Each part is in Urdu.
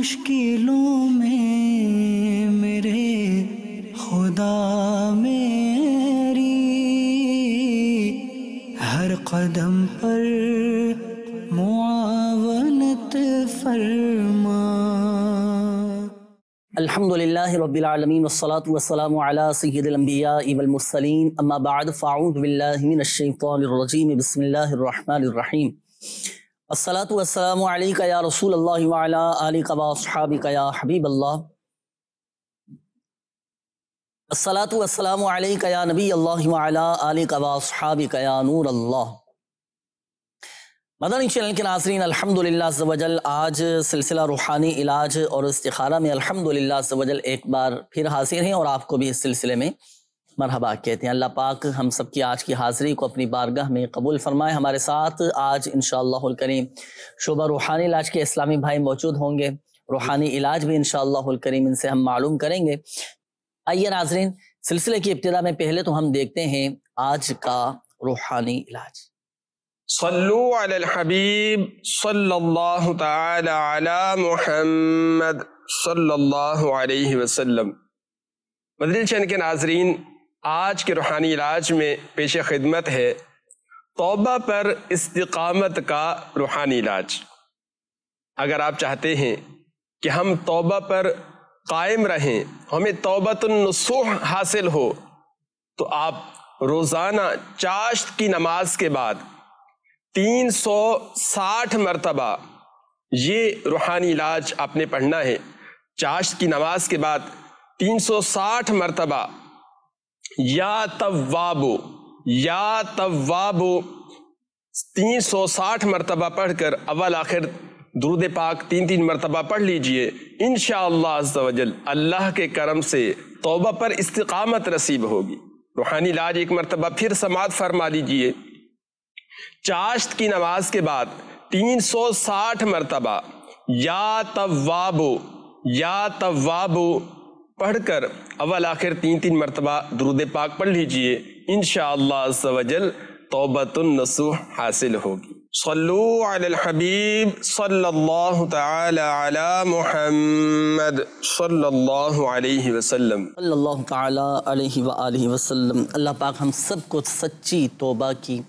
مشکلوں میں میرے خدا میری ہر قدم پر معاونت فرما۔ الحمدللہ رب العالمین والصلاة والسلام علی سید الانبیاء والمرسلین، اما بعد فاعوذ باللہ من الشیطان الرجیم، بسم اللہ الرحمن الرحیم۔ الصلاة والسلام علیکہ یا رسول اللہ وعلی آلکہ واصحابکہ یا حبیب اللہ۔ الصلاة والسلام علیکہ یا نبی اللہ وعلی آلکہ واصحابکہ یا نور اللہ۔ مدنی چینل کے ناظرین، الحمدللہ عز و جل آج سلسلہ روحانی علاج اور استخارہ میں الحمدللہ عز و جل ایک بار پھر حاضر ہیں اور آپ کو بھی اس سلسلے میں مرحبا کہتے ہیں۔ اللہ پاک ہم سب کی آج کی حاضری کو اپنی بارگاہ میں قبول فرمائے۔ ہمارے ساتھ آج انشاءاللہ الکریم شعبہ روحانی علاج کے اسلامی بھائی موجود ہوں گے، روحانی علاج بھی انشاءاللہ الکریم ان سے ہم معلوم کریں گے۔ آئیے ناظرین، سلسلے کی ابتدا میں پہلے تو ہم دیکھتے ہیں آج کا روحانی علاج۔ صلو علی الحبیب صلی اللہ تعالی علی محمد صلی اللہ علیہ وسلم۔ مدنی چینل کے ناظرین، آج کے روحانی علاج میں پیش خدمت ہے توبہ پر استقامت کا روحانی علاج۔ اگر آپ چاہتے ہیں کہ ہم توبہ پر قائم رہیں، ہمیں توبۃ النصوح حاصل ہو، تو آپ روزانہ چاشت کی نماز کے بعد 360 مرتبہ یہ روحانی علاج آپ نے پڑھنا ہے۔ چاشت کی نماز کے بعد 360 مرتبہ یا توابو 360 مرتبہ پڑھ کر اول آخر درود پاک 3 مرتبہ پڑھ لیجئے۔ انشاءاللہ عز و جل اللہ کے کرم سے توبہ پر استقامت نصیب ہوگی۔ روحانی علاج ایک مرتبہ پھر سماعت فرما لیجئے۔ چاشت کی نماز کے بعد 360 مرتبہ یا توابو پڑھ کر اول آخر 3 مرتبہ درود پاک پڑھ لیجئے۔ انشاءاللہ عز و جل توبۃ النصوح حاصل ہوگی۔ صلو علی الحبیب صلی اللہ تعالی علی محمد صلی اللہ علیہ وسلم۔ صلی اللہ تعالی علیہ وآلہ وسلم۔ اللہ پاک ہم سب کو سچی توبہ کی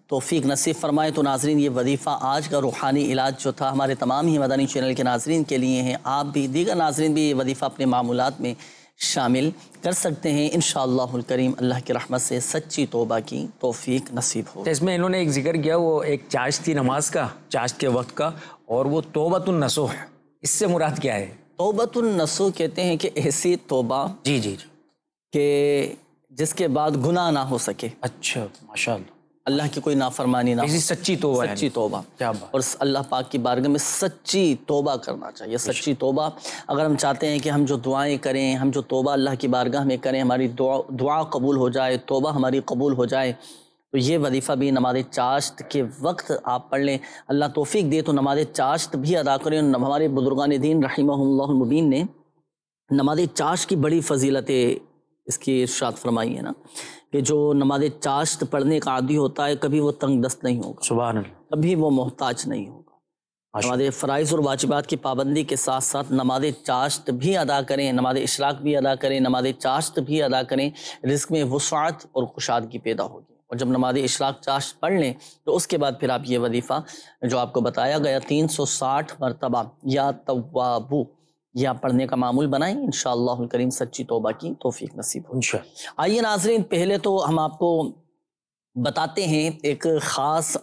توفیق نصیب فرمائے۔ تو ناظرین، یہ وظیفہ آج کا روحانی علاج جو تھا ہمارے تمام ہی مدنی چینل کے ناظرین کے لیے ہیں۔ آپ بھی، دیگر ناظرین بھی یہ وظیفہ اپنے معمولات میں شامل کر سکتے ہیں۔ انشاءاللہ الکریم اللہ کی رحمت سے سچی توبہ کی توفیق نصیب ہو۔ اس میں انہوں نے ایک ذکر کیا، وہ ایک چاشت کی نماز کا، چاشت کے وقت کا، اور وہ توبۃ النصوح، اس سے مراد کیا ہے؟ توبۃ النصوح کہتے ہیں کہ ایسی توبہ جی کہ جس کے بعد گناہ نہ ہو سکے۔ اچھا، ماشاءاللہ، اللہ کی کوئی نافرمانی نہ ہو، سچی توبہ، سچی توبہ، کیا بات۔ اور اللہ پاک کی بارگاہ میں سچی توبہ کرنا چاہیے۔ سچی توبہ اگر ہم چاہتے ہیں کہ ہم جو دعائیں کریں، ہم جو توبہ اللہ کی بارگاہ میں کریں، ہماری دعا قبول ہو جائے، توبہ ہماری قبول ہو جائے، تو یہ وظیفہ بھی نماز چاشت کے وقت آپ پڑھ لیں۔ اللہ توفیق دے تو نماز چاشت بھی ادا کریں۔ ہمارے بزرگان دین رحمہ اللہ المبین نے نماز چاشت کی بڑی فضیلتیں اس کی ارشاد فرمائی ہے نا، کہ جو نماز چاشت پڑھنے کا عادی ہوتا ہے کبھی وہ تنگ دست نہیں ہوگا، سبحان اللہ، کبھی وہ محتاج نہیں ہوگا۔ نماز فرائض اور واجبات کی پابندی کے ساتھ ساتھ نماز چاشت بھی ادا کریں، نماز اشراق بھی ادا کریں، نماز چاشت بھی ادا کریں، رزق میں وسعت اور کشادگی پیدا ہوگی۔ اور جب نماز اشراق چاشت پڑھ لیں تو اس کے بعد پھر آپ یہ وظیفہ جو آپ کو بتایا گیا 360 مرتبہ یا توابو یا پڑھنے کا معمول بنائیں۔ انشاءاللہ الکریم سچی توبہ کی توفیق نصیب ہو۔ آئیے ناظرین، پہلے تو ہم آپ کو بتاتے ہیں ایک خاص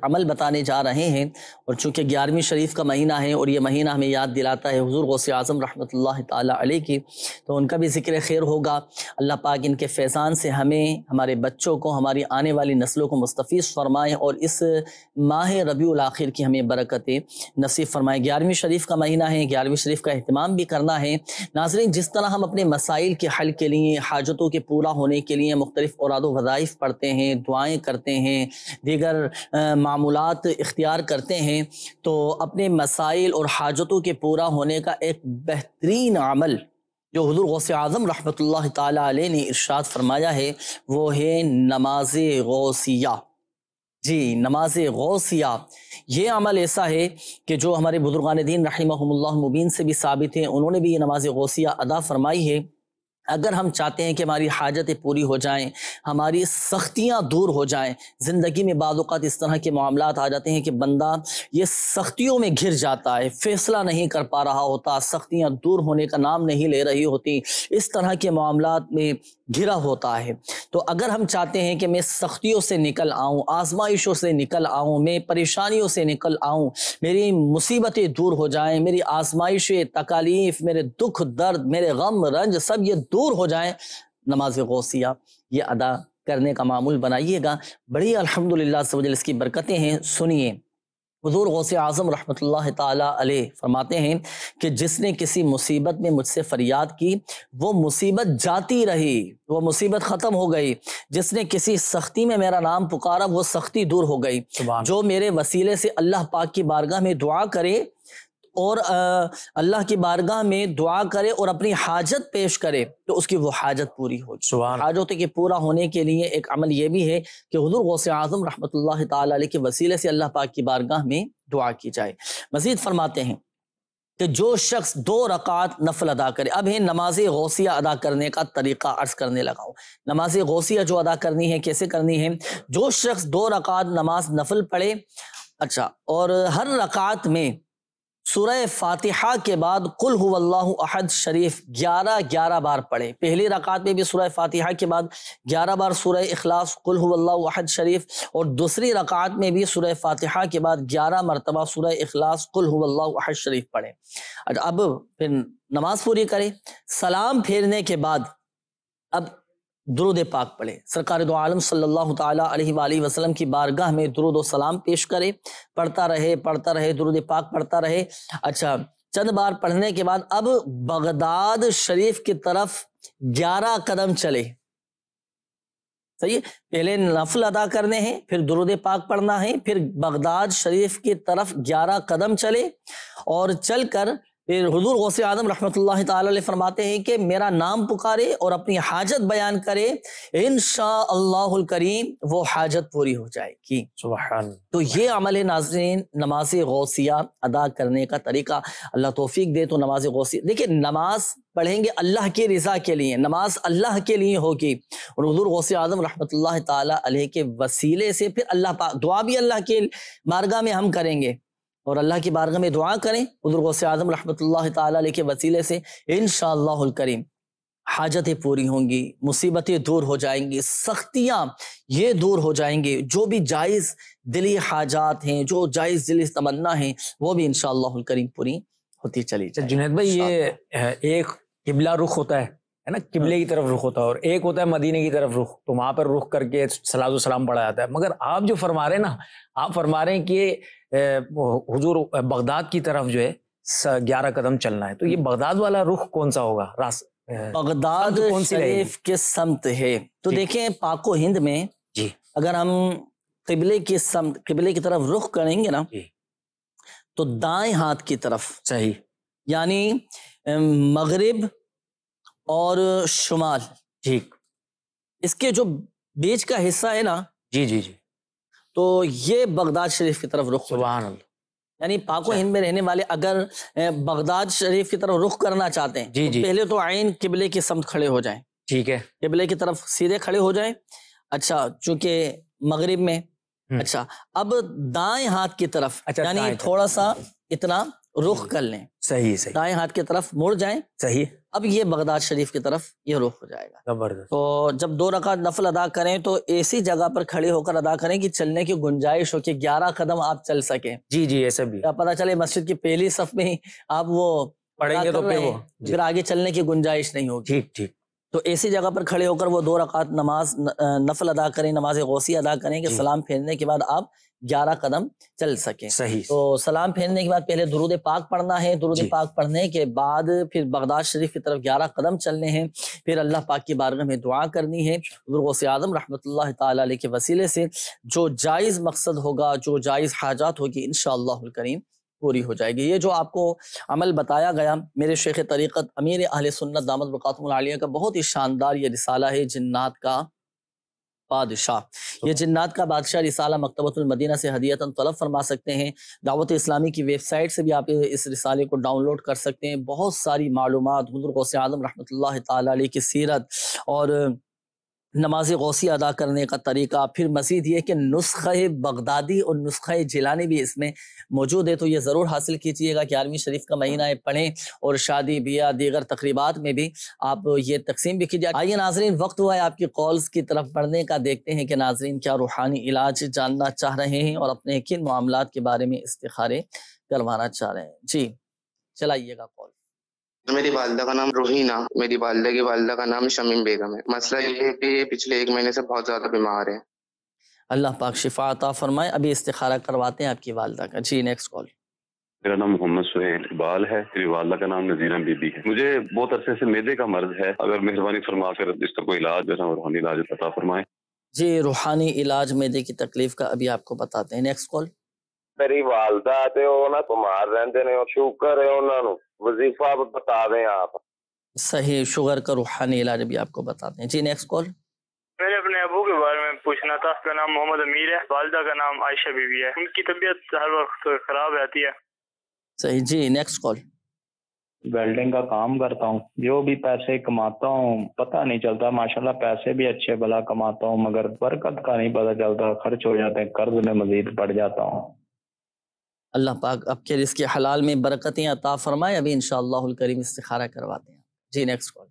عمل بتانے جا رہے ہیں، اور چونکہ 11ویں شریف کا مہینہ ہے اور یہ مہینہ ہمیں یاد دلاتا ہے حضور غوث اعظم رحمۃ اللہ تعالی علیہ کی، تو ان کا بھی ذکر خیر ہوگا۔ اللہ پاک ان کے فیضان سے ہمیں، ہمارے بچوں کو، ہماری آنے والی نسلوں کو مستفیض فرمائے اور اس ماہ ربیع الاخر کی ہمیں برکتیں نصیب فرمائے۔ 11ویں شریف کا مہینہ ہے، 11ویں شریف کا اہتمام بھی کرنا ہے۔ ناظرین، جس طرح ہم اپنے مسائل کے حل کے لیے، حاجتوں کے پورا ہونے کے لیے مختلف اوراد و وظائف پڑھتے ہیں، دعائیں کرتے ہیں، دیگر معمولات اختیار کرتے ہیں، تو اپنے مسائل اور حاجتوں کے پورا ہونے کا ایک بہترین عمل جو حضور غوث اعظم رحمۃ اللہ تعالی علیہ نے ارشاد فرمایا ہے وہ ہے نماز غوثیہ۔ جی نماز غوثیہ یہ عمل ایسا ہے کہ جو ہمارے بزرگان دین رحمہم اللہ مبین سے بھی ثابت ہے، انہوں نے بھی یہ نماز غوثیہ ادا فرمائی ہے۔ اگر ہم چاہتے ہیں کہ ہماری حاجتیں پوری ہو جائیں، ہماری سختیاں دور ہو جائیں، زندگی میں بعض اوقات اس طرح کے معاملات آ جاتے ہیں کہ بندہ یہ سختیوں میں گھر جاتا ہے، فیصلہ نہیں کر پا رہا ہوتا، سختیاں دور ہونے کا نام نہیں لے رہی ہوتی، اس طرح کے معاملات میں گھرا ہوتا ہے۔ تو اگر ہم چاہتے ہیں کہ میں سختیوں سے نکل آؤں، آزمائشوں سے نکل آؤں، میں پریشانیوں سے نکل آؤں، میری مصیبتیں دور ہو جائیں، میری آزمائشیں، تکالیف، میرے دکھ درد، میرے غم رنج سب یہ دور ہو جائیں، نماز غوثیہ یہ ادا کرنے کا معمول بنائیے گا۔ بڑی الحمدللہ عز و جل اس کی برکتیں ہیں۔ سنیے، حضور غوث اعظم رحمۃ اللہ تعالیٰ علیہ فرماتے ہیں کہ جس نے کسی مصیبت میں مجھ سے فریاد کی وہ مصیبت جاتی رہی، وہ مصیبت ختم ہو گئی۔ جس نے کسی سختی میں میرا نام پکارا وہ سختی دور ہو گئی۔ جو میرے وسیلے سے اللہ پاک کی بارگاہ میں دعا کرے اور اللہ کی بارگاہ میں دعا کرے اور اپنی حاجت پیش کرے تو اس کی وہ حاجت پوری ہو جائے۔ حاجتوں کے پورا ہونے کے لیے ایک عمل یہ بھی ہے کہ حضور غوث اعظم رحمۃ اللہ تعالی علیہ کے وسیلے سے اللہ پاک کی بارگاہ میں دعا کی جائے۔ مزید فرماتے ہیں کہ جو شخص 2 رکعات نفل ادا کرے، اب ہے نماز غوثیہ ادا کرنے کا طریقہ عرض کرنے لگا ہوں۔ نماز غوثیہ جو ادا کرنی ہے کیسے کرنی ہے؟ جو شخص 2 رکعات نماز نفل پڑھے، اچھا، اور ہر رکعت میں سورہ فاتحہ کے بعد قل هو اللہ احد شریف 11 بار پڑھے۔ پہلی رکعت میں بھی سورہ فاتحہ کے بعد 11 بار سورہ اخلاص قل هو اللہ احد شریف، اور دوسری رکعت میں بھی سورہ فاتحہ کے بعد 11 مرتبہ سورہ اخلاص قل هو اللہ احد شریف پڑھے۔ اب پھر نماز پوری کرے، سلام پھیرنے کے بعد اب درود پاک پڑھے، سرکار دو عالم صلی اللہ تعالیٰ علیہ وآلہ وسلم کی بارگاہ میں درود و سلام پیش کرے، پڑھتا رہے درود پاک پڑھتا رہے۔ اچھا، چند بار پڑھنے کے بعد اب بغداد شریف کی طرف 11 قدم چلے۔ صحیح ہے، پہلے نفل ادا کرنے ہیں، پھر درود پاک پڑھنا ہے، پھر بغداد شریف کی طرف 11 قدم چلے، اور چل کر پھر حضور غوث اعظم رحمۃ اللہ تعالی علیہ فرماتے ہیں کہ میرا نام پکارے اور اپنی حاجت بیان کرے، انشاءاللہ الکریم وہ حاجت پوری ہو جائے گی۔ سبحان۔ تو یہ عمل ہے ناظرین نماز غوثیہ ادا کرنے کا طریقہ۔ اللہ توفیق دے تو نماز غوثیہ، دیکھیں نماز پڑھیں گے اللہ کی رضا کے لیے، نماز اللہ کے لیے ہوگی، اور حضور غوث اعظم رحمۃ اللہ تعالی علیہ کے وسیلے سے پھر اللہ پاک، دعا بھی اللہ کے بارگاہ میں ہم کریں گے اور اللہ کی بارگاہ میں دعا کریں حضور غوث اعظم رحمۃ اللہ تعالی علیہ کے وسیلے سے، انشاءاللہ الکریم حاجتیں پوری ہوں گی، مصیبتیں دور ہو جائیں گی، سختیاں یہ دور ہو جائیں گے، جو بھی جائز دلی حاجات ہیں، جو جائز دلی تمنا ہیں، وہ بھی انشاءاللہ الکریم پوری ہوتی چلی جائے۔ جنید بھائی، یہ ایک قبلہ رخ ہوتا ہے نا، قبلے کی طرف رخ ہوتا ہے، اور ایک ہوتا ہے مدینے کی طرف رخ، تو وہاں پر رخ کر کے صلاۃ و سلام پڑھا جاتا ہے۔ مگر آپ جو فرما رہے ہیں نا، آپ فرما رہے ہیں کہ حضور بغداد کی طرف جو ہے 11 قدم چلنا ہے، تو یہ بغداد والا رخ کون سا ہوگا؟ بغداد شریف کے سمت ہے۔ تو دیکھیں پاک و ہند میں جی اگر ہم قبلے کی سمت، قبلے کی طرف رخ کریں گے نا، تو دائیں ہاتھ کی طرف، صحیح، یعنی مغرب اور شمال، ٹھیک، اس کے جو بیچ کا حصہ ہے نا، جی جی جی، تو یہ بغداد شریف کی طرف رخ، سبحان اللہ، یعنی پاک و ہند میں رہنے والے اگر بغداد شریف کی طرف رخ کرنا چاہتے ہیں جی تو جی، پہلے تو عین قبلے کی سمت کھڑے ہو جائیں، ٹھیک ہے، قبلے کی طرف سیدھے کھڑے ہو جائیں۔ اچھا، چونکہ مغرب میں، اچھا اب دائیں ہاتھ کی طرف، یعنی تھوڑا سا اتنا رخ کر لیں، صحیح صحیح، دائیں ہاتھ کی طرف مڑ جائیں، صحیح، اب یہ بغداد شریف کی طرف یہ رخ ہو جائے گا۔ زبردست۔ تو جب 2 رکعت نفل ادا کریں تو ایسی جگہ پر کھڑے ہو کر ادا کریں کہ چلنے کی گنجائش ہو، کہ 11 قدم آپ چل سکیں۔ جی جی، ایسا بھی پتہ چلے مسجد کی پہلی صف میں ہی آپ وہ پڑھیں گے تو پھر آگے چلنے کی گنجائش نہیں ہوگی۔ ٹھیک ٹھیک، تو ایسی جگہ پر کھڑے ہو کر وہ 2 رکعت نماز نفل ادا کریں، نماز غوثی ادا کریں کہ سلام پھیرنے کے بعد آپ 11 قدم چل سکیں۔ صحیح، تو سلام پھیرنے کے بعد پہلے درود پاک پڑھنا ہے، درود پاک پڑھنے کے بعد پھر بغداد شریف کی طرف 11 قدم چلنے ہیں، پھر اللہ پاک کی بارگاہ میں دعا کرنی ہے حضور غوث اعظم رحمۃ اللہ تعالی علیہ کے وسیلے سے جو جائز مقصد ہوگا، جو جائز حاجات ہوگی، انشاءاللہ الکریم پوری ہو جائے گی۔ یہ جو آپ کو عمل بتایا گیا میرے شیخ طریقت امیر اہل سنت دامت برکاتہم العالیہ کا بہت ہی شاندار یہ رسالہ ہے، جنات کا بادشاہ. یہ جنات کا بادشاہ رسالہ مکتبۃ المدینہ سے ہدیۃً طلب فرما سکتے ہیں. دعوت اسلامی کی ویب سائٹ سے بھی آپ اس رسالے کو ڈاؤن لوڈ کر سکتے ہیں. بہت ساری معلومات حضور غوث اعظم رحمۃ اللہ تعالیٰ علیہ کی سیرت اور نماز غوثی ادا کرنے کا طریقہ، پھر مزید یہ کہ نسخہ بغدادی اور نسخہ جیلانی بھی اس میں موجود ہے، تو یہ ضرور حاصل کیجئے گا. 11ویں شریف کا مہینہ ہے، پڑھیں اور شادی بیاہ دیگر تقریبات میں بھی آپ یہ تقسیم بھی کیجئے. آئیے ناظرین، وقت ہوا ہے آپ کی کالز کی طرف بڑھنے کا. دیکھتے ہیں کہ ناظرین کیا روحانی علاج جاننا چاہ رہے ہیں اور اپنے کن معاملات کے بارے میں استخارے کروانا چاہ رہے ہیں. جی چلائیے گا کال. میری والدہ کا نام روحینہ، میری والدہ کی والدہ کا نام شمیم بیگم ہے. مسئلہ یہ ہے کہ یہ پچھلے 1 مہینے سے بہت زیادہ بیمار ہے. اللہ پاک شفا عطا فرمائے. ابھی استخارہ کرواتے ہیں آپ کی والدہ کا. جی نیکسٹ کال. میرا نام محمد سہیل اقبال ہے، میری والدہ کا نام نذیرہ بی بی ہے. مجھے بہت عرصے سے معدے کا مرض ہے، اگر مہربانی فرما کر اس کا کوئی علاج جیسا روحانی علاج عطا فرمائے. جی روحانی علاج معدے کی تکلیف کا ابھی آپ کو بتاتے ہیں. Next call. میری والدہ تے وہ نا بیمار رہندے نے، شوگر ہے انہاں نو، وظیفہ بتا دیں آپ. صحیح، شوگر کا روحانی علاج ابھی آپ کو بتاتے ہیں. جی نیکسٹ کال. میرے اپنے ابو کے بارے میں پوچھنا تھا. اس کا نام محمد امیر ہے، والدہ کا نام عائشہ بی بی ہے. ان کی طبیعت ہر وقت خراب رہتی ہے. صحیح. جی نیکسٹ کال. ویلڈنگ کا کام کرتا ہوں، جو بھی پیسے کماتا ہوں پتہ نہیں چلتا. ماشاءاللہ پیسے بھی اچھے بھلا کماتا ہوں، مگر برکت کا نہیں پتہ چلتا، خرچ ہو جاتے ہیں، قرض میں مزید پڑ جاتا ہوں. اللہ پاک آپ کے رزق حلال میں برکتیں عطا فرمائے. ابھی انشاءاللہ الکریم استخارہ کرواتے ہیں. جی نیکسٹ کال.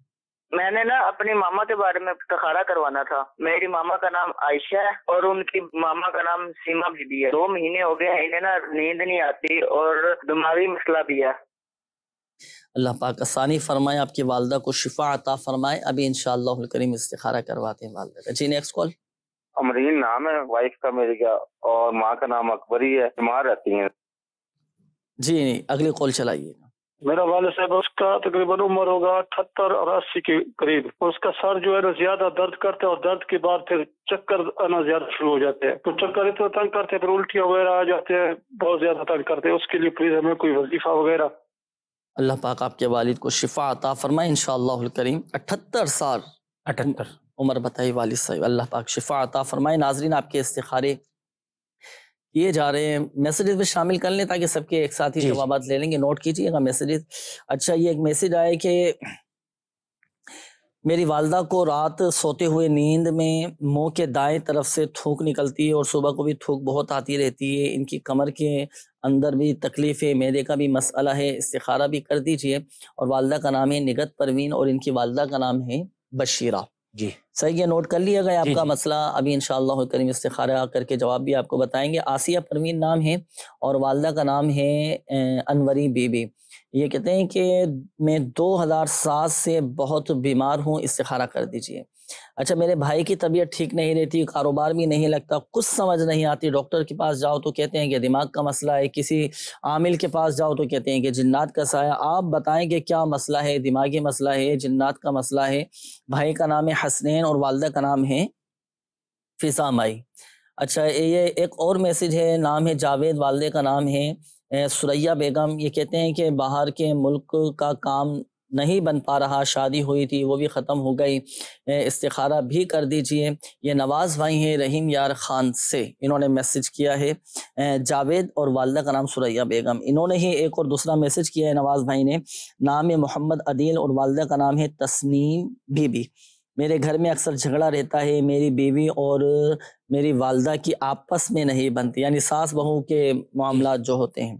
میں نے نا اپنی ماما کے بارے میں استخارہ کروانا تھا. میری ماما کا نام عائشہ ہے اور ان کی ماما کا نام سیما بی بی ہے. 2 مہینے ہو گئے ہیں، انہیں نا نیند نہیں آتی اور دماغی مسئلہ بھی ہے. اللہ پاک آسانی فرمائے، آپ کی والدہ کو شفا عطا فرمائے. ابھی انشاءاللہ الکریم استخارہ کرواتے ہیں والدہ کا. جی نیکسٹ کال. امرین نام ہے وائف کا میری کا، اور ماں کا نام اکبری ہے، بیمار رہتی ہیں. جی اگلی کال چلائیے. میرا والد صاحب، اس کا تقریباً عمر ہوگا 78 اور 80 کے قریب. اس کا سر جو ہے نا زیادہ درد کرتا ہے اور درد کے بعد پھر چکر آنا زیادہ شروع ہو جاتے ہیں. تو چکر اتنا تنگ کرتے ہیں، پھر الٹیاں وغیرہ آ جاتے ہیں، بہت زیادہ تنگ کرتے ہیں. اس کے لیے پلیز ہمیں کوئی وظیفہ وغیرہ. اللہ پاک آپ کے والد کو شفا عطا فرمائے انشاءاللہ الکریم. 78 سال 78 عمر بتائی والد صاحب. اللہ پاک شفا عطا فرمائے. ناظرین آپ کے استخارے کیے جا رہے ہیں، میسیجز میں شامل کر لیں تاکہ سب کے ایک ساتھ ہی جوابات لے لیں گے. نوٹ کیجئے گا میسیجز. اچھا یہ ایک میسیج آئے کہ میری والدہ کو رات سوتے ہوئے نیند میں منہ کے دائیں طرف سے تھوک نکلتی ہے اور صبح کو بھی تھوک بہت آتی رہتی ہے. ان کی کمر کے اندر بھی تکلیف ہے، معدے کا بھی مسئلہ ہے. استخارہ بھی کر دیجئے. اور والدہ کا نام ہے نگت پروین اور ان کی والدہ کا نام ہے بشیرہ. جی صحیح ہے، نوٹ کر لیا گیا آپ کا مسئلہ. ابھی انشاءاللہ کریم استخارہ کر کے جواب بھی آپ کو بتائیں گے. آسیہ پروین نام ہے اور والدہ کا نام ہے انوری بی بی. یہ کہتے ہیں کہ میں 2007 سے بہت بیمار ہوں، استخارہ کر دیجئے. اچھا میرے بھائی کی طبیعت ٹھیک نہیں رہتی، کاروبار بھی نہیں لگتا، کچھ سمجھ نہیں آتی. ڈاکٹر کے پاس جاؤ تو کہتے ہیں کہ دماغ کا مسئلہ ہے، کسی عامل کے پاس جاؤ تو کہتے ہیں کہ جنات کا سایہ. آپ بتائیں کہ کیا مسئلہ ہے؟ دماغی مسئلہ ہے، جنات کا مسئلہ ہے. بھائی کا نام ہے حسنین اور والدہ کا نام ہے فضا مائی. اچھا یہ ایک اور میسج ہے، نام ہے جاوید، والدہ کا نام ہے سریہ بیگم. یہ کہتے ہیں کہ باہر کے ملک کا کام نہیں بن پا رہا، شادی ہوئی تھی وہ بھی ختم ہو گئی، استخارہ بھی کر دیجئے. یہ نواز بھائی ہیں رحیم یار خان سے، انہوں نے میسج کیا ہے. جاوید اور والدہ کا نام سریہ بیگم. انہوں نے ہی ایک اور دوسرا میسج کیا ہے نواز بھائی نے، نام ہے محمد عدیل اور والدہ کا نام ہے تسنیم بی بی. میرے گھر میں اکثر جھگڑا رہتا ہے، میری بیوی اور میری والدہ کی آپس میں نہیں بنتی، یعنی ساس بہو کے معاملات جو ہوتے ہیں.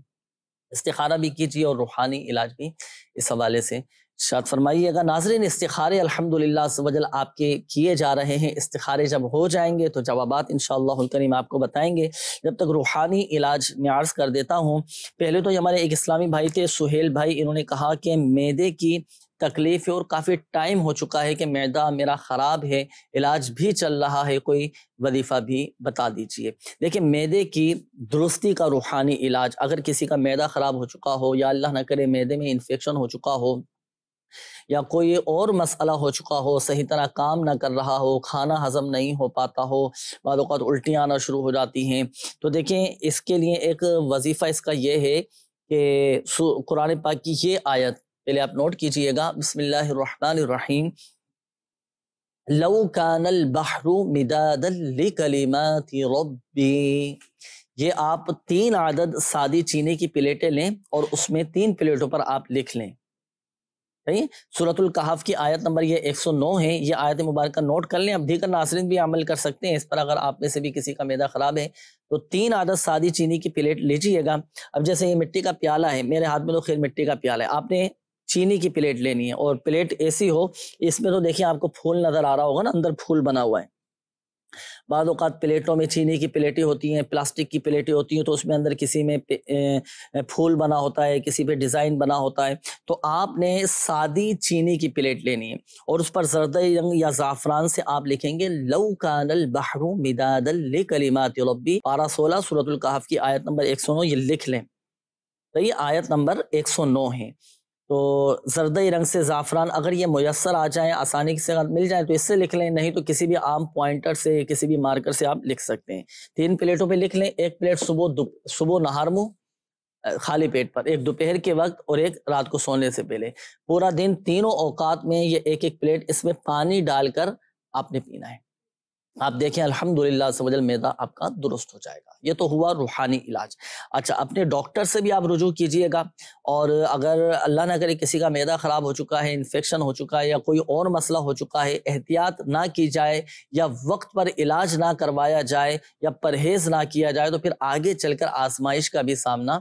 استخارہ بھی کیجیے اور روحانی علاج بھی اس حوالے سے ارشاد فرمائیے گا. ناظرین الخارے الحمدللہ عز و جل آپ کے کیے جا رہے ہیں. استخارے جب ہو جائیں گے تو جوابات انشاءاللہ الکریم آپ کو بتائیں گے. جب تک روحانی علاج میں عرض کر دیتا ہوں. پہلے تو ہمارے ایک اسلامی بھائی تھے سہیل بھائی، انہوں نے کہا کہ معدے کی تکلیف ہے اور کافی ٹائم ہو چکا ہے کہ معدہ میرا خراب ہے، علاج بھی چل رہا ہے، کوئی وظیفہ بھی بتا دیجئے. دیکھیں معدے کی درستی کا روحانی علاج، اگر کسی کا معدہ خراب ہو چکا ہو یا اللہ نہ کرے معدے میں انفیکشن ہو چکا ہو یا کوئی اور مسئلہ ہو چکا ہو، صحیح طرح کام نہ کر رہا ہو، کھانا ہضم نہیں ہو پاتا ہو، بعض اوقات الٹیاں آنا شروع ہو جاتی ہیں، تو دیکھیں اس کے لیے ایک وظیفہ اس کا یہ ہے کہ قرآن پاک کی یہ آیت پہلے آپ نوٹ کیجئے گا. بسم اللہ الرحمن الرحیم. لو کان البحر مدادا لکلمات ربی، یہ آپ 3 عدد سادی چینی کی پلیٹیں لیں اور اس میں 3 پلیٹوں پر آپ لکھ لیں. صحیح. سورۃ الکہف کی آیت نمبر یہ 109 ہے. یہ آیت مبارکہ نوٹ کر لیں. اب دیگر ناظرین بھی عمل کر سکتے ہیں اس پر. اگر آپ میں سے بھی کسی کا معدہ خراب ہے تو 3 عدد سادی چینی کی پلیٹ لیجیے گا. اب جیسے یہ مٹی کا پیالہ ہے، میرے ہاتھ میں تو خیر مٹی کا پیالہ ہے، آپ نے چینی کی پلیٹ لینی ہے اور پلیٹ ایسی ہو، اس میں تو دیکھیں آپ کو پھول نظر آ رہا ہوگا نا، اندر پھول بنا ہوا ہے. بعض اوقات پلیٹوں میں چینی کی پلیٹیں ہوتی ہیں، پلاسٹک کی پلیٹیں ہوتی ہیں، تو اس میں اندر کسی میں پھول بنا ہوتا ہے، کسی پہ ڈیزائن بنا ہوتا ہے. تو آپ نے سادی چینی کی پلیٹ لینی ہے اور اس پر زردی رنگ یا زعفران سے آپ لکھیں گے لو کان البحر مدادا لکلمات ربی. پارہ 16 سورۃ الکہف کی آیت نمبر 109 یہ لکھ لیں. تو یہ آیت نمبر 109 ہے. تو زردی رنگ سے زعفران اگر یہ میسر آ جائیں، آسانی سے مل جائیں تو اس سے لکھ لیں، نہیں تو کسی بھی عام پوائنٹر سے، کسی بھی مارکر سے آپ لکھ سکتے ہیں. 3 پلیٹوں پہ لکھ لیں. ایک پلیٹ صبح نہار منہ خالی پیٹ پر، ایک دوپہر کے وقت اور ایک رات کو سونے سے پہلے. پورا دن تینوں اوقات میں یہ ایک پلیٹ اس میں پانی ڈال کر آپ نے پینا ہے. آپ دیکھیں الحمدللہ سبحان معدہ آپ کا درست ہو جائے گا. یہ تو ہوا روحانی علاج. اچھا، اپنے ڈاکٹر سے بھی آپ رجوع کیجئے گا، اور اگر اللہ نہ کرے کسی کا معدہ خراب ہو چکا ہے، انفیکشن ہو چکا ہے یا کوئی اور مسئلہ ہو چکا ہے، احتیاط نہ کی جائے یا وقت پر علاج نہ کروایا جائے یا پرہیز نہ کیا جائے تو پھر آگے چل کر آزمائش کا بھی سامنا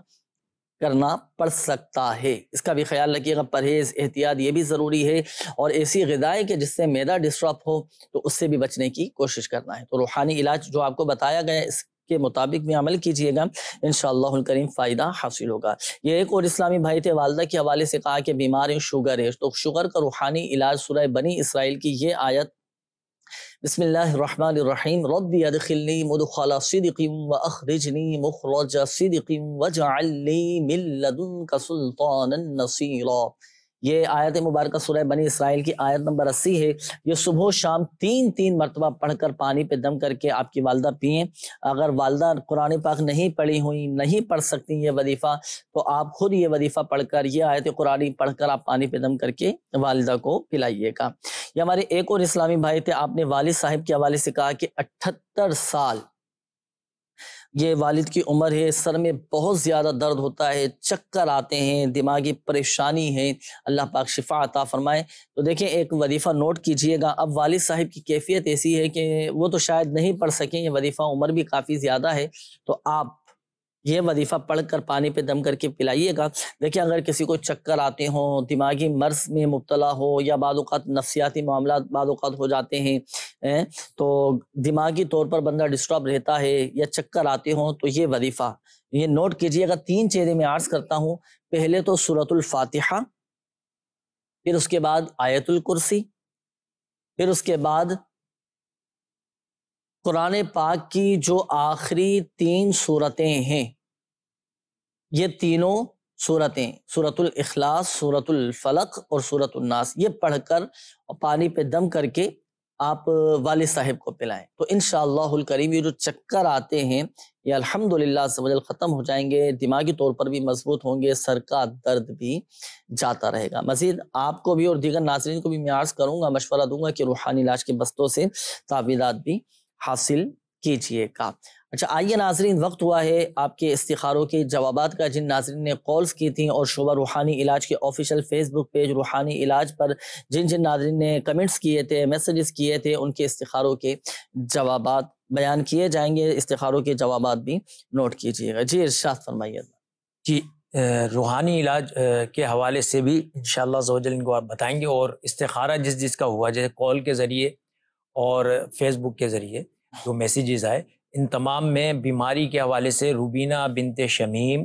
کرنا پڑ سکتا ہے. اس کا بھی خیال رکھیے گا. پرہیز، احتیاط یہ بھی ضروری ہے، اور ایسی غذائیں کہ جس سے معدہ ڈسٹرب ہو تو اس سے بھی بچنے کی کوشش کرنا ہے. تو روحانی علاج جو آپ کو بتایا گیا ہے اس کے مطابق بھی عمل کیجئے گا، انشاءاللہ الکریم فائدہ حاصل ہوگا. یہ ایک اور اسلامی بھائی تھے، والدہ کے حوالے سے کہا کہ بیمار ہیں، شوگر ہے. تو شوگر کا روحانی علاج سورہ بنی اسرائیل کی یہ آیت، بسم اللہ الرحمن الرحیم، ربی ادخلنی مدخل صدق واخرجنی مخرج صدق واجعل لی من لدنک سلطانا نصیرا. یہ آیت مبارکہ سورہ بنی اسرائیل کی آیت نمبر 80 ہے. یہ صبح و شام 3 مرتبہ پڑھ کر پانی پہ دم کر کے آپ کی والدہ پئیں. اگر والدہ قرآن پاک نہیں پڑھی ہوئی، نہیں پڑھ سکتی یہ وظیفہ، تو آپ خود یہ وظیفہ پڑھ کر، یہ آیت قرآن پڑھ کر آپ پانی پہ دم کر کے والدہ کو پلائیے گا. یہ ہمارے ایک اور اسلامی بھائی تھے، آپ نے والد صاحب کے حوالے سے کہا کہ 78 سال یہ والد کی عمر ہے، سر میں بہت زیادہ درد ہوتا ہے، چکر آتے ہیں، دماغی پریشانی ہے، اللہ پاک شفا عطا فرمائے. تو دیکھیں ایک وظیفہ نوٹ کیجئے گا. اب والد صاحب کی کیفیت ایسی ہے کہ وہ تو شاید نہیں پڑھ سکیں یہ وظیفہ، عمر بھی کافی زیادہ ہے، تو آپ یہ وظیفہ پڑھ کر پانی پہ دم کر کے پلائیے گا. دیکھیں اگر کسی کو چکر آتے ہوں، دماغی مرض میں مبتلا ہو، یا بعض اوقات نفسیاتی معاملات بعض اوقات ہو جاتے ہیں، تو دماغی طور پر بندہ ڈسٹرب رہتا ہے یا چکر آتے ہوں، تو یہ وظیفہ یہ نوٹ کیجئے گا. 3 چیزیں میں عرض کرتا ہوں. پہلے تو سورۃ الفاتحہ، پھر اس کے بعد آیت الکرسی، پھر اس کے بعد قرآن پاک کی جو آخری 3 سورتیں ہیں، یہ تینوں سورتیں، سورۃ الاخلاص، سورۃ الفلق اور سورۃ الناس، یہ پڑھ کر اور پانی پہ دم کر کے آپ والد صاحب کو پلائیں. تو انشاءاللہ الکریم یہ جو چکر آتے ہیں یہ الحمدللہ سے ختم ہو جائیں گے، دماغی طور پر بھی مضبوط ہوں گے، سر کا درد بھی جاتا رہے گا. مزید آپ کو بھی اور دیگر ناظرین کو بھی میں عرض کروں گا، مشورہ دوں گا کہ روحانی علاج کے بستوں سے تعویذات بھی حاصل کیجئے گا. اچھا آئیے ناظرین، وقت ہوا ہے آپ کے استخاروں کے جوابات کا. جن ناظرین نے کالز کی تھیں اور شعبہ روحانی علاج کے آفیشیل فیس بک پیج روحانی علاج پر جن ناظرین نے کمنٹس کیے تھے، میسیجز کیے تھے، ان کے استخاروں کے جوابات بیان کیے جائیں گے. استخاروں کے جوابات بھی نوٹ کیجئے گا. جی ارشاد فرمائیے. جی روحانی علاج کے حوالے سے بھی انشاءاللہ عزوجل ان کو آپ بتائیں گے، اور استخارہ جس کا ہوا، جیسے کال کے ذریعے اور فیس بک کے ذریعے جو میسیجز آئے، ان تمام میں بیماری کے حوالے سے روبینہ بنت شمیم،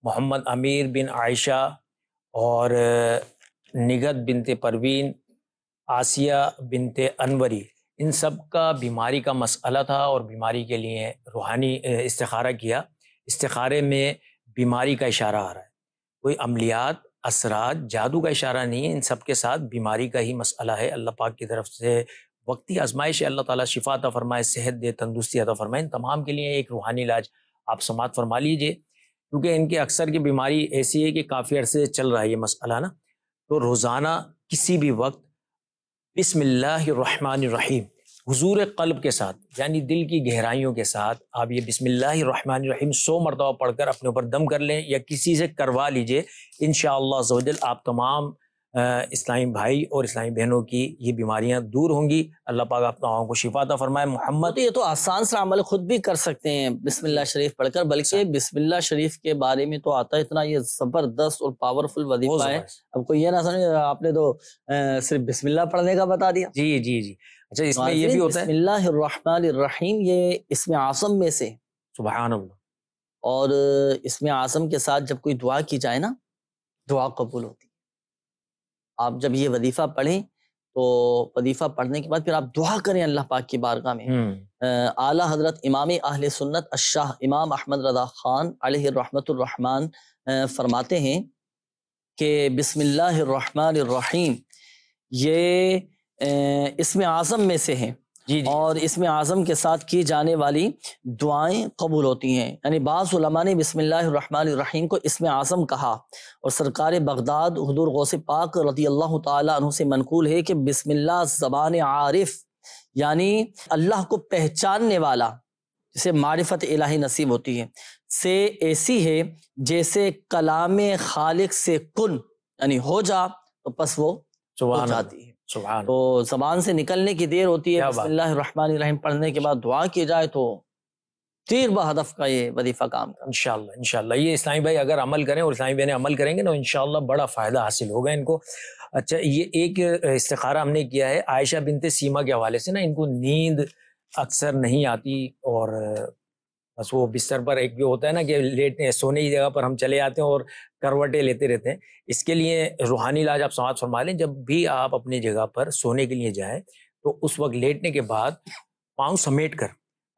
محمد امیر بن عائشہ اور نگت بنت پروین، آسیہ بنت انوری، ان سب کا بیماری کا مسئلہ تھا اور بیماری کے لیے روحانی استخارہ کیا. استخارے میں بیماری کا اشارہ آ رہا ہے، کوئی عملیات، اثرات، جادو کا اشارہ نہیں ہے، ان سب کے ساتھ بیماری کا ہی مسئلہ ہے. اللہ پاک کی طرف سے وقتی آزمائش ہے، اللہ تعالیٰ شفا عطا فرمائے، صحت دے، تندرستی عطا فرمائے. ان تمام کے لیے ایک روحانی علاج آپ سماعت فرما لیجئے، کیونکہ ان کے اکثر کی بیماری ایسی ہے کہ کافی عرصے سے چل رہا ہے یہ مسئلہ نا. تو روزانہ کسی بھی وقت بسم اللہ الرحمن الرحیم، حضور قلب کے ساتھ، یعنی دل کی گہرائیوں کے ساتھ آپ یہ بسم اللہ الرحمن الرحیم 100 مرتبہ پڑھ کر اپنے اوپر دم کر لیں یا کسی سے کروا لیجئے. انشاءاللہ عز و جل آپ تمام اسلامی بھائی اور اسلامی بہنوں کی یہ بیماریاں دور ہوں گی. اللہ پاک آپ تمام کو شفا عطا فرمائے. محمد یہ تو آسان سا عمل خود بھی کر سکتے ہیں بسم اللہ شریف پڑھ کر، بلکہ بسم اللہ شریف کے بارے میں تو آتا ہے اتنا یہ زبردست اور پاورفل وظیفہ ہے. اب کوئی یہ نہ سمجھے آپ نے تو صرف بسم اللہ پڑھنے کا بتا دیا. جی جی جی. اچھا اس میں یہ بھی ہوتا ہے بسم اللہ الرحمن الرحیم، یہ اسم اعظم میں سے. سبحان اللہ. اور اسم اعظم کے ساتھ جب کوئی دعا کی جائے نا، دعا قبول ہوتی ہے. آپ جب یہ وظیفہ پڑھیں تو وظیفہ پڑھنے کے بعد پھر آپ دعا کریں اللہ پاک کی بارگاہ میں. اعلیٰ حضرت امام اہل سنت الشاہ امام احمد رضا خان علیہ الرحمت الرحمن فرماتے ہیں کہ بسم اللہ الرحمن الرحیم یہ اسم اعظم میں سے ہے. اور اسم اعظم کے ساتھ کی جانے والی دعائیں قبول ہوتی ہیں. یعنی بعض علماء نے بسم اللہ الرحمن الرحیم کو اسم اعظم کہا، اور سرکار بغداد حضور غوث پاک رضی اللہ تعالی عنہ سے منقول ہے کہ بسم اللہ زبان عارف، یعنی اللہ کو پہچاننے والا جسے معرفت الہی نصیب ہوتی ہے، سے ایسی ہے جیسے کلام خالق سے کن، یعنی ہو جا تو پس وہ ہو جاتی ہے. تو زبان سے نکلنے کی دیر ہوتی ہے. بسم اللہ الرحمن الرحیم پڑھنے کے بعد دعا کی جائے تو تیر بہدف کا یہ وظیفہ کام کرتا ہے. انشاءاللہ انشاءاللہ یہ اسلامی بھائی اگر عمل کریں اور اسلامی بہنیں عمل کریں گے نا انشاءاللہ بڑا فائدہ حاصل ہوگا ان کو. اچھا یہ ایک استخارہ ہم نے کیا ہے عائشہ بنت سیما کے حوالے سے نا، ان کو نیند اکثر نہیں آتی اور بس وہ بستر پر ایک جو ہوتا ہے نا کہ لیٹنے سونے کی جگہ پر ہم چلے آتے ہیں اور کروٹیں لیتے رہتے ہیں. اس کے لیے روحانی علاج آپ سماعت فرما لیں. جب بھی آپ اپنی جگہ پر سونے کے لیے جائیں تو اس وقت لیٹنے کے بعد پاؤں سمیٹ کر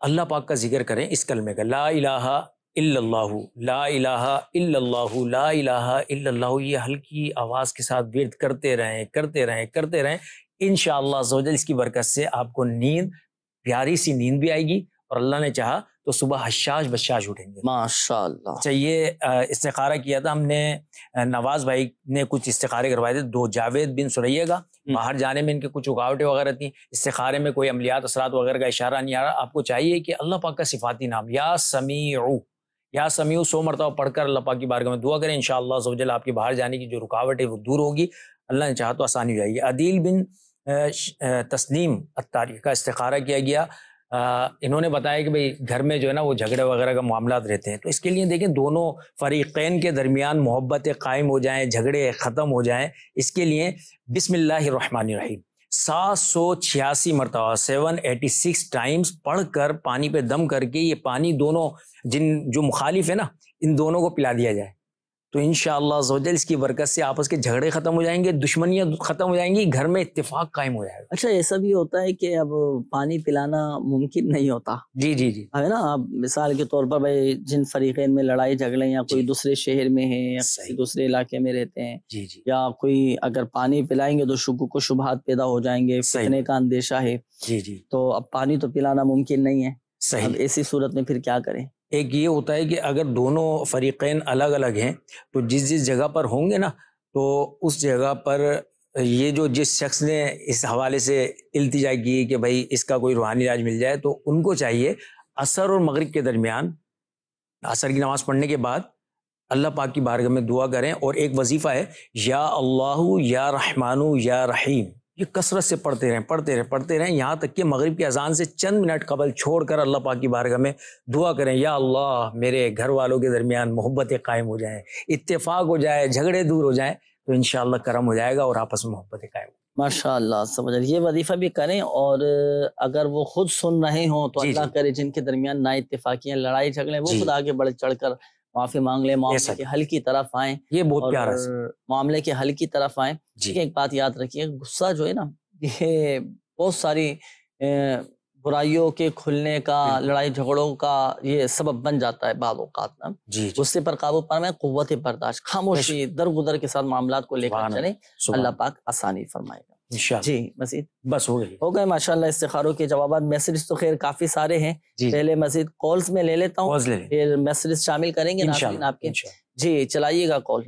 اللہ پاک کا ذکر کریں اس کلمے کا، لا الہ الا اللہ، لا الہ الا اللہ، لا الہ الا اللہ. یہ ہلکی آواز کے ساتھ ورد کرتے رہیں کرتے رہیں کرتے رہیں. انشاءاللہ عز و جل اس کی برکت سے آپ کو نیند، پیاری سی نیند بھی آئے گی، اور اللہ نے چاہا تو صبح حشاش بشاش اٹھیں گے ماشاءاللہ. اچھا یہ استخارہ کیا تھا ہم نے، نواز بھائی نے کچھ استخارے کروائے تھے 2 جاوید بن سریہ کا. باہر جانے میں ان کے کچھ رکاوٹیں وغیرہ تھیں، استخارے میں کوئی عملیات اثرات وغیرہ کا اشارہ نہیں آ رہا. آپ کو چاہیے کہ اللہ پاک کا صفاتی نام یا سمیع 100 مرتبہ پڑھ کر اللہ پاک کی بارگاہ میں دعا کریں. انشاءاللہ عز و جل آپ کے باہر جانے کی جو رکاوٹ ہے وہ دور ہوگی. اللہ نے چاہا تو آسانی ہو جائے گی. عدیل بن تسنیم الطاری کا استخارہ کیا گیا. انہوں نے بتایا کہ بھئی گھر میں جو ہے نا وہ جھگڑے وغیرہ کا معاملات رہتے ہیں، تو اس کے لیے دیکھیں دونوں فریقین کے درمیان محبتیں قائم ہو جائیں، جھگڑے ختم ہو جائیں. اس کے لیے بسم اللہ الرحمن الرحیم 786 مرتبہ 786 ٹائمز پڑھ کر پانی پہ دم کر کے یہ پانی دونوں جو مخالف ہے نا ان دونوں کو پلا دیا جائے تو انشاءاللہ عز و جل اس کی برکت سے آپس کے جھگڑے ختم ہو جائیں گے، دشمنیاں ختم ہو جائیں گی، گھر میں اتفاق قائم ہو جائے گا. اچھا ایسا بھی ہوتا ہے کہ اب پانی پلانا ممکن نہیں ہوتا. جی جی جی ہے نا. اب مثال کے طور پر بھائی جن فریقین میں لڑائی جھگڑے یا کوئی دوسرے شہر میں ہے یا کسی دوسرے علاقے میں رہتے ہیں، جی جی یا کوئی اگر پانی پلائیں گے تو شکوک و شبہات پیدا ہو جائیں گے، فتنے کا اندیشہ ہے. جی جی تو اب پانی تو پلانا ممکن نہیں ہے. صحیح. اب ایسی صورت میں پھر کیا کریں؟ ایک یہ ہوتا ہے کہ اگر دونوں فریقین الگ الگ ہیں تو جس جگہ پر ہوں گے نا تو اس جگہ پر یہ جو جس شخص نے اس حوالے سے التجا کی کہ بھائی اس کا کوئی روحانی علاج مل جائے تو ان کو چاہیے عصر اور مغرب کے درمیان عصر کی نماز پڑھنے کے بعد اللہ پاک کی بارگاہ میں دعا کریں. اور ایک وظیفہ ہے یا اللہ یا رحمان یا رحیم، یہ کثرت سے پڑھتے رہیں یہاں تک کہ مغرب کی اذان سے چند منٹ قبل چھوڑ کر اللہ پاک کی بارگاہ میں دعا کریں یا اللہ میرے گھر والوں کے درمیان محبتیں قائم ہو جائیں، اتفاق ہو جائے، جھگڑے دور ہو جائیں تو انشاءاللہ کرم ہو جائے گا اور آپس میں محبتیں قائم ہو. ماشاءاللہ سمجھ یہ وظیفہ بھی کریں. اور اگر وہ خود سن رہے ہوں تو اللہ کرے جن کے درمیان نا اتفاقیاں لڑائی جھگڑے وہ خود آگے بڑھ چڑھ کر معافی مانگ لیں، معاملے کے حل کی طرف آئیں. یہ بہت پیارا ہے، معاملے کے حل کی طرف آئیں. ایک بات یاد رکھیے، غصہ جو ہے نا یہ بہت ساری برائیوں کے کھلنے کا، لڑائی جھگڑوں کا یہ سبب بن جاتا ہے بعض اوقات نا. غصے پر قابو پانا ہے قوت برداشت، خاموشی، درگزر کے ساتھ معاملات کو لے کر چلیں، اللہ پاک آسانی فرمائے گا. جی مزید بس ہو گئے ماشاءاللہ استخاروں کے جوابات. میسیج تو خیر کافی سارے ہیں، پہلے مزید کالز میں لے لیتا ہوں، پھر میسیج شامل کریں گے ناظرین آپ کے. جی چلائیے گا کال.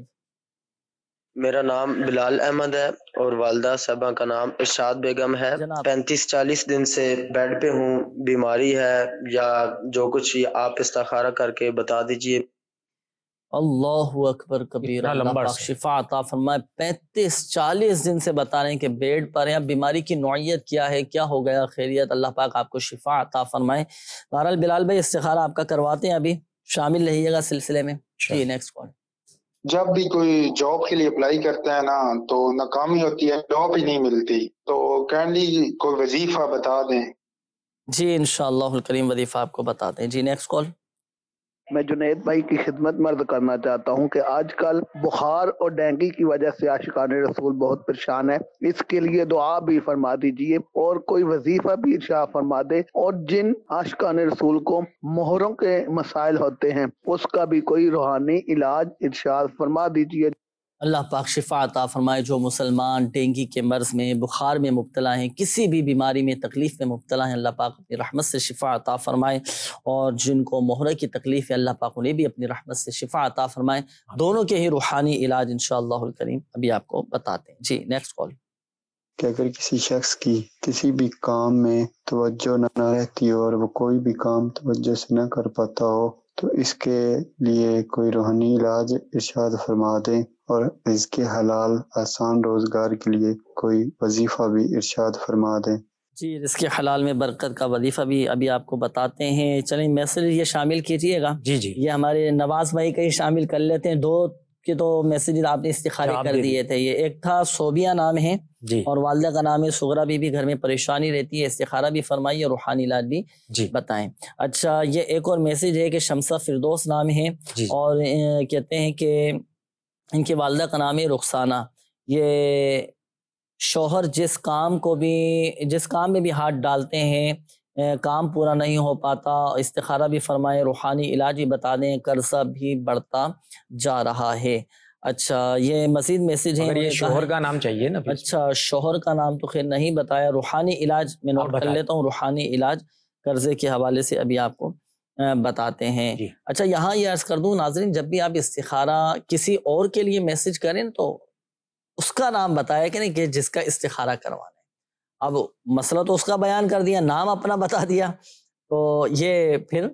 میرا نام بلال احمد ہے اور والدہ صاحبہ کا نام ارشاد بیگم ہے۔ 35-40 دن سے بیڈ پہ ہوں، بیماری ہے یا جو کچھ آپ استخارہ کر کے بتا دیجئے۔ اللہ اکبر کبیر، اللہ پاک شفا عطا فرمائے۔ 35-40 دن سے بتا رہے ہیں کہ بیڈ پر ہیں، بیماری کی نوعیت کیا ہے، کیا ہو گیا، خیریت، اللہ پاک آپ کو شفا عطا فرمائے۔ بہرحال بلال بھائی استخارہ آپ کا کرواتے ہیں، ابھی شامل رہیے گا سلسلے میں۔ جی نیکسٹ کال۔ جب بھی کوئی جاب کے لیے اپلائی کرتا ہے نا تو ناکامی ہوتی ہے، جاب ہی نہیں ملتی، تو کائنڈلی کوئی وظیفہ بتا دیں۔ جی انشاءاللہ الکریم وظیفہ آپ کو بتاتے ہیں۔ جی نیکسٹ کال۔ میں جنید بھائی کی خدمت میں عرض کرنا چاہتا ہوں کہ آج کل بخار اور ڈینگی کی وجہ سے عاشقان رسول بہت پریشان ہے، اس کے لیے دعا بھی فرما دیجئے اور کوئی وظیفہ بھی ارشاد فرما دے، اور جن عاشقان رسول کو مہروں کے مسائل ہوتے ہیں اس کا بھی کوئی روحانی علاج ارشاد فرما دیجئے۔ اللہ پاک شفا عطا فرمائے۔ جو مسلمان ڈینگی کے مرض میں، بخار میں مبتلا ہیں، کسی بھی بیماری میں، تکلیف میں مبتلا ہیں، اللہ پاک اپنی رحمت سے شفا عطا فرمائے، اور جن کو مہرے کی تکلیف ہے اللہ پاک انہیں بھی اپنی رحمت سے شفا عطا فرمائے۔ دونوں کے ہی روحانی علاج انشاءاللہ الکریم ابھی آپ کو بتاتے ہیں۔ جی نیکسٹ کال۔ کہ اگر کسی شخص کی کسی بھی کام میں توجہ نہ رہتی ہو اور وہ کوئی بھی کام توجہ سے نہ کر پاتا ہو تو اس کے لیے کوئی روحانی علاج ارشاد فرما دیں، اور رزق حلال آسان روزگار کے لیے کوئی وظیفہ بھی ارشاد فرما دیں۔ جی رزق حلال میں برکت کا وظیفہ بھی ابھی آپ کو بتاتے ہیں۔ چلیں میسیج یہ شامل کیجئے گا۔ جی جی یہ ہمارے نواز بھائی کا ہی شامل کر لیتے ہیں۔ 2 کے تو میسیج آپ نے استخارے کر دیے تھے۔ یہ ایک تھا صوبیہ نام ہے جی، اور والدہ کا نام ہے سغرا بی، گھر میں پریشانی رہتی ہے، استخارہ بھی فرمائیے اور روحانی علاج بھی بتائیں۔ اچھا یہ ایک اور میسیج ہے کہ شمسہ فردوس نام ہے اور کہتے ہیں کہ ان کی والدہ کا نام ہے رخسانہ۔ یہ شوہر جس کام میں بھی ہاتھ ڈالتے ہیں کام پورا نہیں ہو پاتا، استخارہ بھی فرمائے، روحانی علاج بھی بتا دیں، قرضہ بھی بڑھتا جا رہا ہے۔ اچھا یہ مزید میسیج ہے، یہ شوہر کا نام چاہیے نا؟ اچھا شوہر کا نام تو خیر نہیں بتایا، روحانی علاج میں نوٹ کر لیتا ہوں، روحانی علاج قرضے کے حوالے سے ابھی آپ کو بتاتے ہیں۔ اچھا یہاں یہ عرض کر دوں ناظرین، جب بھی آپ استخارہ کسی اور کے لیے میسیج کریں تو اس کا نام بتایا کہ نہیں کہ جس کا استخارہ کروانا ہے۔ اب مسئلہ تو اس کا بیان کر دیا، نام اپنا بتا دیا، تو یہ پھر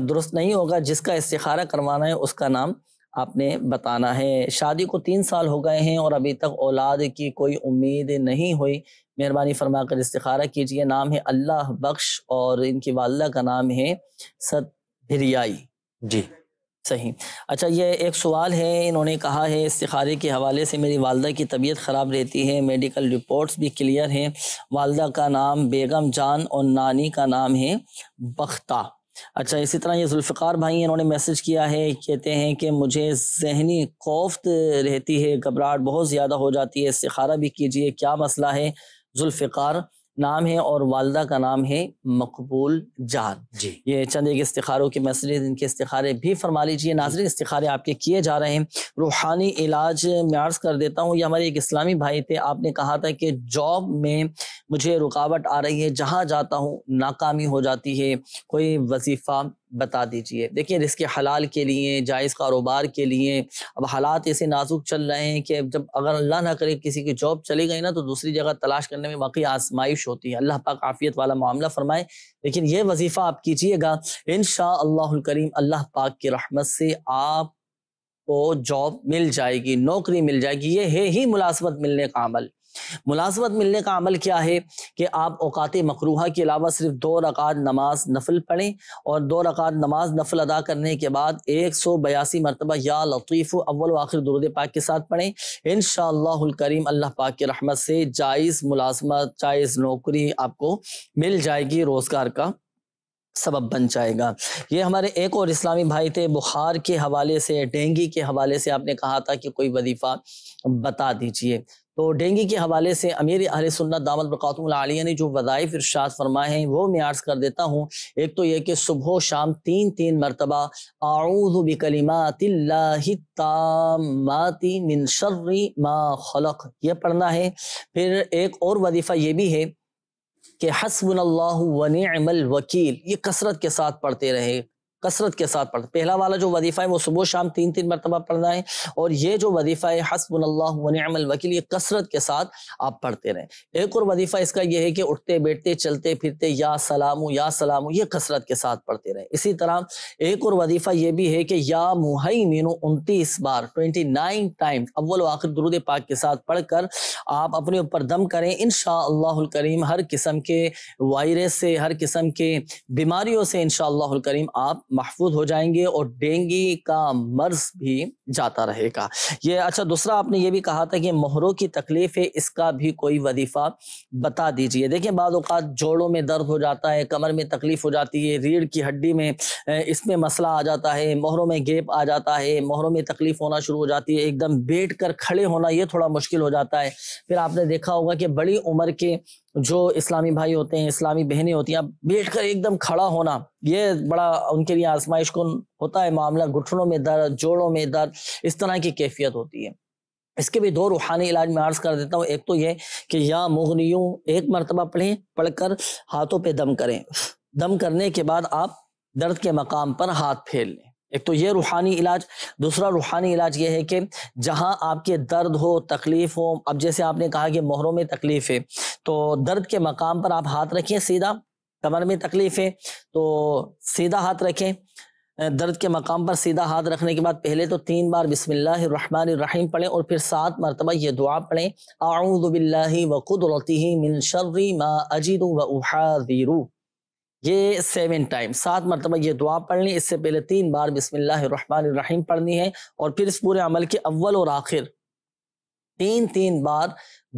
درست نہیں ہوگا۔ جس کا استخارہ کروانا ہے اس کا نام آپ نے بتانا ہے۔ شادی کو 3 سال ہو گئے ہیں اور ابھی تک اولاد کی کوئی امید نہیں ہوئی، مہربانی فرما کر استخارہ کیجئے۔ نام ہے اللہ بخش اور ان کی والدہ کا نام ہے ست بھریائی۔ جی صحیح۔ اچھا یہ ایک سوال ہے، انہوں نے کہا ہے استخارے کے حوالے سے میری والدہ کی طبیعت خراب رہتی ہے، میڈیکل رپورٹس بھی کلیئر ہیں، والدہ کا نام بیگم جان اور نانی کا نام ہے بختہ۔ اچھا اسی طرح یہ ذوالفقار بھائی انہوں نے میسج کیا ہے، کہتے ہیں کہ مجھے ذہنی کوفت رہتی ہے، گھبراہٹ بہت زیادہ ہو جاتی ہے، استخارہ بھی کیجئے، کیا مسئلہ ہے؟ ذوالفقار نام ہے اور والدہ کا نام ہے مقبول جان۔ جی یہ چند ایک استخاروں کے مسئلے، ان کے استخارے بھی فرما لیجئے۔ ناظرین استخارے آپ کے کیے جا رہے ہیں۔ روحانی علاج میں عرض کر دیتا ہوں، یہ ہمارے ایک اسلامی بھائی تھے، آپ نے کہا تھا کہ جاب میں مجھے رکاوٹ آ رہی ہے، جہاں جاتا ہوں ناکامی ہو جاتی ہے، کوئی وظیفہ بتا دیجئے۔ دیکھیں رزق حلال کے لیے، جائز کاروبار کے لیے اب حالات ایسے نازک چل رہے ہیں کہ جب اگر اللہ نہ کرے کسی کی جاب چلی گئی نا تو دوسری جگہ تلاش کرنے میں واقعی آزمائش ہوتی ہے۔ اللہ پاک عافیت والا معاملہ فرمائے، لیکن یہ وظیفہ آپ کیجئے گا انشاءاللہ الکریم، اللہ پاک کی رحمت سے آپ کو جاب مل جائے گی، نوکری مل جائے گی۔ یہ ہے ہی ملازمت ملنے کا عمل۔ ملازمت ملنے کا عمل کیا ہے کہ آپ اوقات مکروہہ کے علاوہ صرف 2 رکعت نماز نفل پڑھیں، اور 2 رکعت نماز نفل ادا کرنے کے بعد 182 مرتبہ یا لطیف اول و آخر درود پاک کے ساتھ پڑھیں۔ انشاءاللہ الکریم اللہ پاک کی رحمت سے جائز ملازمت، جائز نوکری آپ کو مل جائے گی، روزگار کا سبب بن جائے گا۔ یہ ہمارے ایک اور اسلامی بھائی تھے، بخار کے حوالے سے، ڈینگی کے حوالے سے آپ نے کہا تھا کہ کوئی وظیفہ بتا دیجئے۔ تو ڈینگی کے حوالے سے امیر اہل سنت دامت برکاتہم العالیہ نے جو وظائف ارشاد فرمائے ہیں وہ میں عرض کر دیتا ہوں۔ ایک تو یہ کہ صبح و شام 3 مرتبہ اعوذ بکلمات اللہ التامات من شر ما خلق یہ پڑھنا ہے۔ پھر ایک اور وظیفہ یہ بھی ہے کہ حسبنا اللہ ونعم الوکیل، یہ کثرت کے ساتھ پڑھتے رہے، کثرت کے ساتھ پڑھتے. پہلا والا جو وظیفہ ہے وہ صبح شام 3 مرتبہ پڑھنا ہے, اور یہ جو وظیفہ ہے حسبنا اللہ ونعم الوکیل یہ کثرت کے ساتھ آپ پڑھتے رہیں. ایک اور وظیفہ اس کا یہ ہے کہ اٹھتے بیٹھتے چلتے پھرتے یا سلام یہ کثرت کے ساتھ پڑھتے رہیں. اسی طرح ایک اور وظیفہ یہ بھی ہے کہ یا مہیمن 29 بار 29 ٹائم اول و آخر درود پاک کے ساتھ پڑھ کر آپ اپنے اوپر دم کریں. انشاءاللہ الکریم ہر قسم کے وائرس سے, ہر قسم کے بیماریوں سے انشاءاللہ الکریم آپ محفوظ ہو جائیں گے, اور ڈینگی کا مرض بھی جاتا رہے گا. یہ اچھا دوسرا آپ نے یہ بھی کہا تھا کہ مہروں کی تکلیف ہے, اس کا بھی کوئی وظیفہ بتا دیجئے. دیکھیں بعض اوقات جوڑوں میں درد ہو جاتا ہے, کمر میں تکلیف ہو جاتی ہے, ریڑھ کی ہڈی میں اس میں مسئلہ آ جاتا ہے, مہروں میں گیپ آ جاتا ہے, مہروں میں تکلیف ہونا شروع ہو جاتی ہے, ایک دم بیٹھ کر کھڑے ہونا یہ تھوڑا مشکل ہو جاتا ہے. پھر آپ نے دیکھا ہوگا کہ بڑی عمر کے جو اسلامی بھائی ہوتے ہیں, اسلامی بہنیں ہوتی ہیں, بیٹھ کر ایک دم کھڑا ہونا یہ بڑا ان کے لیے آزمائش کن ہوتا ہے معاملہ. گھٹنوں میں درد, جوڑوں میں درد, اس طرح کی کیفیت ہوتی ہے. اس کے بھی 2 روحانی علاج میں عرض کر دیتا ہوں. ایک تو یہ کہ یا مغنیوں 1 مرتبہ پڑھیں, پڑھ کر ہاتھوں پہ دم کریں, دم کرنے کے بعد آپ درد کے مقام پر ہاتھ پھیر لیں. ایک تو یہ روحانی علاج. دوسرا روحانی علاج یہ ہے کہ جہاں آپ کے درد ہو, تکلیف ہو, اب جیسے آپ نے کہا کہ مہروں میں تکلیف ہے تو درد کے مقام پر آپ ہاتھ رکھیں سیدھا. کمر میں تکلیف ہے تو سیدھا ہاتھ رکھیں, درد کے مقام پر سیدھا ہاتھ رکھنے کے بعد پہلے تو 3 بار بسم اللہ الرحمن الرحیم پڑھیں, اور پھر 7 مرتبہ یہ دعا پڑھیں اعوذ باللہ وقدرتہ من شر ما اجد واحاذر. یہ 7 ٹائم 7 مرتبہ یہ دعا پڑھ لیں. اس سے پہلے 3 بار بسم اللہ الرحمن الرحیم پڑھنی ہے, اور پھر اس پورے عمل کے اول اور آخر 3 بار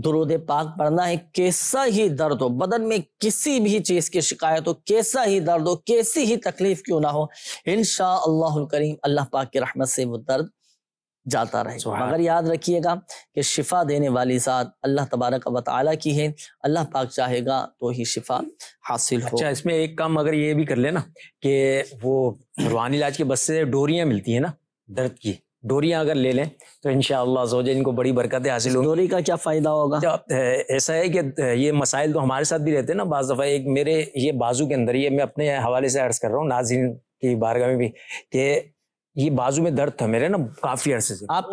درود پاک پڑھنا ہے. کیسا ہی درد ہو, بدن میں کسی بھی چیز کی شکایت ہو, کیسا ہی درد ہو, کیسی ہی تکلیف کیوں نہ ہو, انشاءاللہ الکریم اللہ پاک کی رحمت سے وہ درد جاتا رہے گا. مگر یاد رکھیے گا کہ شفا دینے والی ذات اللہ تبارک و تعالیٰ کی ہے, اللہ پاک چاہے گا تو ہی شفا حاصل ہو. اچھا اس میں ایک کام اگر یہ بھی کر لے نا کہ وہ روحانی علاج کے بس سے ڈوریاں ملتی ہیں نا درد کی, ڈوریاں اگر لے لیں تو انشاءاللہ زوجہ ان کو بڑی برکتیں حاصل ہوں گی. ڈوری کا کیا فائدہ ہوگا؟ ایسا ہے کہ یہ مسائل تو ہمارے ساتھ بھی رہتے ہیں نا بعض دفعہ. ایک میرے یہ بازو کے اندر, یہ میں اپنے حوالے سے عرض کر رہا ہوں ناظرین کی بارگاہ میں بھی, کہ یہ بازو میں درد تھا میرے نا کافی عرصے سے. آپ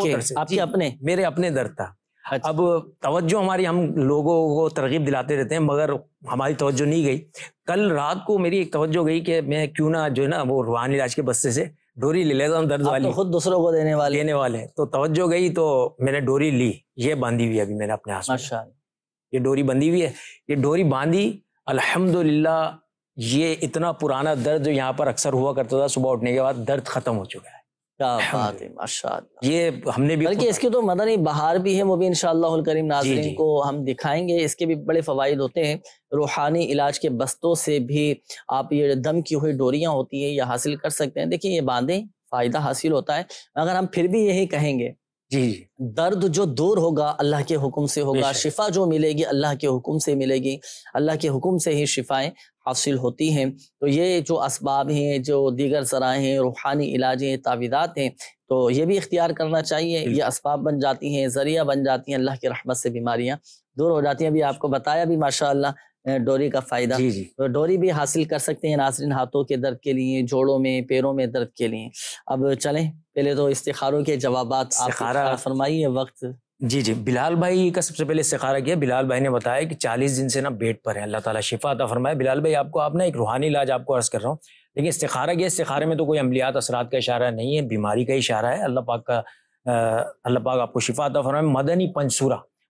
کے اپنے؟ میرے اپنے درد تھا. اب توجہ ہماری, ہم لوگوں کو ترغیب دلاتے رہتے ہیں مگر ہماری توجہ نہیں گئی. کل رات کو میری ایک توجہ گئی کہ میں کیوں نہ جو ہے نا وہ روحانی علاج کے بستے سے ڈوری لے لیتا ہوں درد والی. تو خود دوسروں کو دینے والے تو توجہ گئی تو میں نے ڈوری لی. یہ باندھی ہوئی ابھی میں نے اپنے ہاتھ میں, یہ ڈوری بندھی ہوئی ہے. یہ ڈوری باندھی الحمدللہ, یہ اتنا پرانا درد جو یہاں پر اکثر ہوا کرتا تھا صبح اٹھنے کے بعد درد ختم ہو چکا ہے. کیا بات ہے, ماشاءاللہ. یہ ہم نے بھی, بلکہ اس کی تو مدنی بہار بھی ہے, وہ بھی انشاءاللہ الکریم ناظرین کو ہم دکھائیں گے. اس کے بھی بڑے فوائد ہوتے ہیں. روحانی علاج کے بستوں سے بھی آپ یہ دم کی ہوئی ڈوریاں ہوتی ہیں یہ حاصل کر سکتے ہیں. دیکھیں یہ باندھیں, فائدہ حاصل ہوتا ہے. اگر ہم پھر بھی یہی کہیں گے درد جو دور ہوگا اللہ کے حکم سے ہوگا, شفا جو ملے گی اللہ کے حکم سے ملے گی, اللہ کے حکم سے ہی شفائیں حاصل ہوتی ہیں. تو یہ جو اسباب ہیں, جو دیگر ذرائع ہیں, روحانی علاج ہیں, تعویذات ہیں, تو یہ بھی اختیار کرنا چاہیے. یہ اسباب بن جاتی ہیں, ذریعہ بن جاتی ہیں, اللہ کی رحمت سے بیماریاں دور ہو جاتی ہیں. ابھی آپ کو بتایا بھی ماشاءاللہ ڈوری کا فائدہ. تو ڈوری بھی حاصل کر سکتے ہیں ناظرین, ہاتھوں کے درد کے لیے, جوڑوں میں, پیروں میں درد کے لیے. اب چلیں پہلے تو استخاروں کے جوابات آپ فرمائیے. وقت جی بلال بھائی کا سب سے پہلے استخارہ کیا. بلال بھائی نے بتایا کہ 40 دن سے نا بیڈ پر ہے, اللہ تعالیٰ شفا عطا فرمائے. بلال بھائی آپ نا ایک روحانی علاج آپ کو عرض کر رہا ہوں. لیکن استخارہ کیا, استخارے میں تو کوئی عملیات اثرات کا اشارہ نہیں ہے, بیماری کا اشارہ ہے. اللہ پاک آپ کو شفا عطا فرمائے.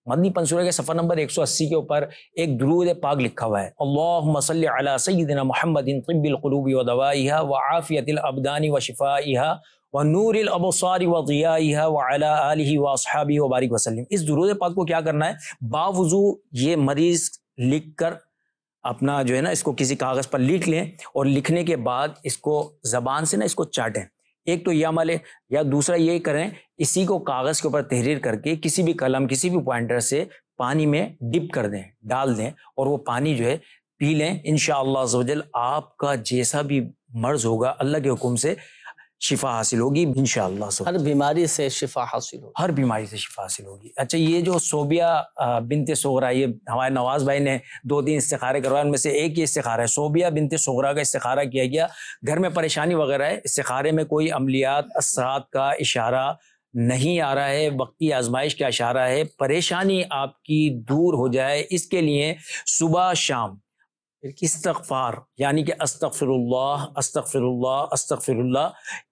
مدنی پنسورہ کے صفحہ نمبر 180 کے اوپر ایک درود پاک لکھا ہوا ہے, اللہم صلی علی سیدنا محمد طب القلوب ودوائها وعافیت الابدان وشفائها ونور الابصار وضیائها وعلی آلہ واصحابہ وبارک وسلم. اس درود پاک کو کیا کرنا ہے, باوضو یہ مریض لکھ کر اپنا جو ہے نا اس کو کسی کاغذ پر لکھ لیں, اور لکھنے کے بعد اس کو زبان سے نا اس کو چاٹیں. ایک تو یہ عمل ہے, یا دوسرا یہ کریں اسی کو کاغذ کے اوپر تحریر کر کے کسی بھی قلم کسی بھی پوائنٹر سے پانی میں ڈپ کر دیں, ڈال دیں, اور وہ پانی جو ہے پی لیں. انشاءاللہ عز و جل آپ کا جیسا بھی مرض ہوگا اللہ کے حکم سے شفا حاصل ہوگی انشاءاللہ. ہر بیماری سے شفا حاصل ہوگی. ہر بیماری سے شفا حاصل ہوگی. اچھا یہ جو صوبیہ بنت صغرا، یہ ہمارے نواز بھائی نے 2-3 استخارے کروائے، ان میں سے ایک یہ استخارہ ہے. صوبیہ بنت صغرا کا استخارہ کیا گیا. گھر میں پریشانی وغیرہ ہے، استخارے میں کوئی عملیات اثرات کا اشارہ نہیں آ رہا ہے، وقتی آزمائش کا اشارہ ہے، پریشانی آپ کی دور ہو جائے، اس کے لیے صبح شام استغفار یعنی کہ استغفر اللہ استغفر اللہ استغفر اللہ،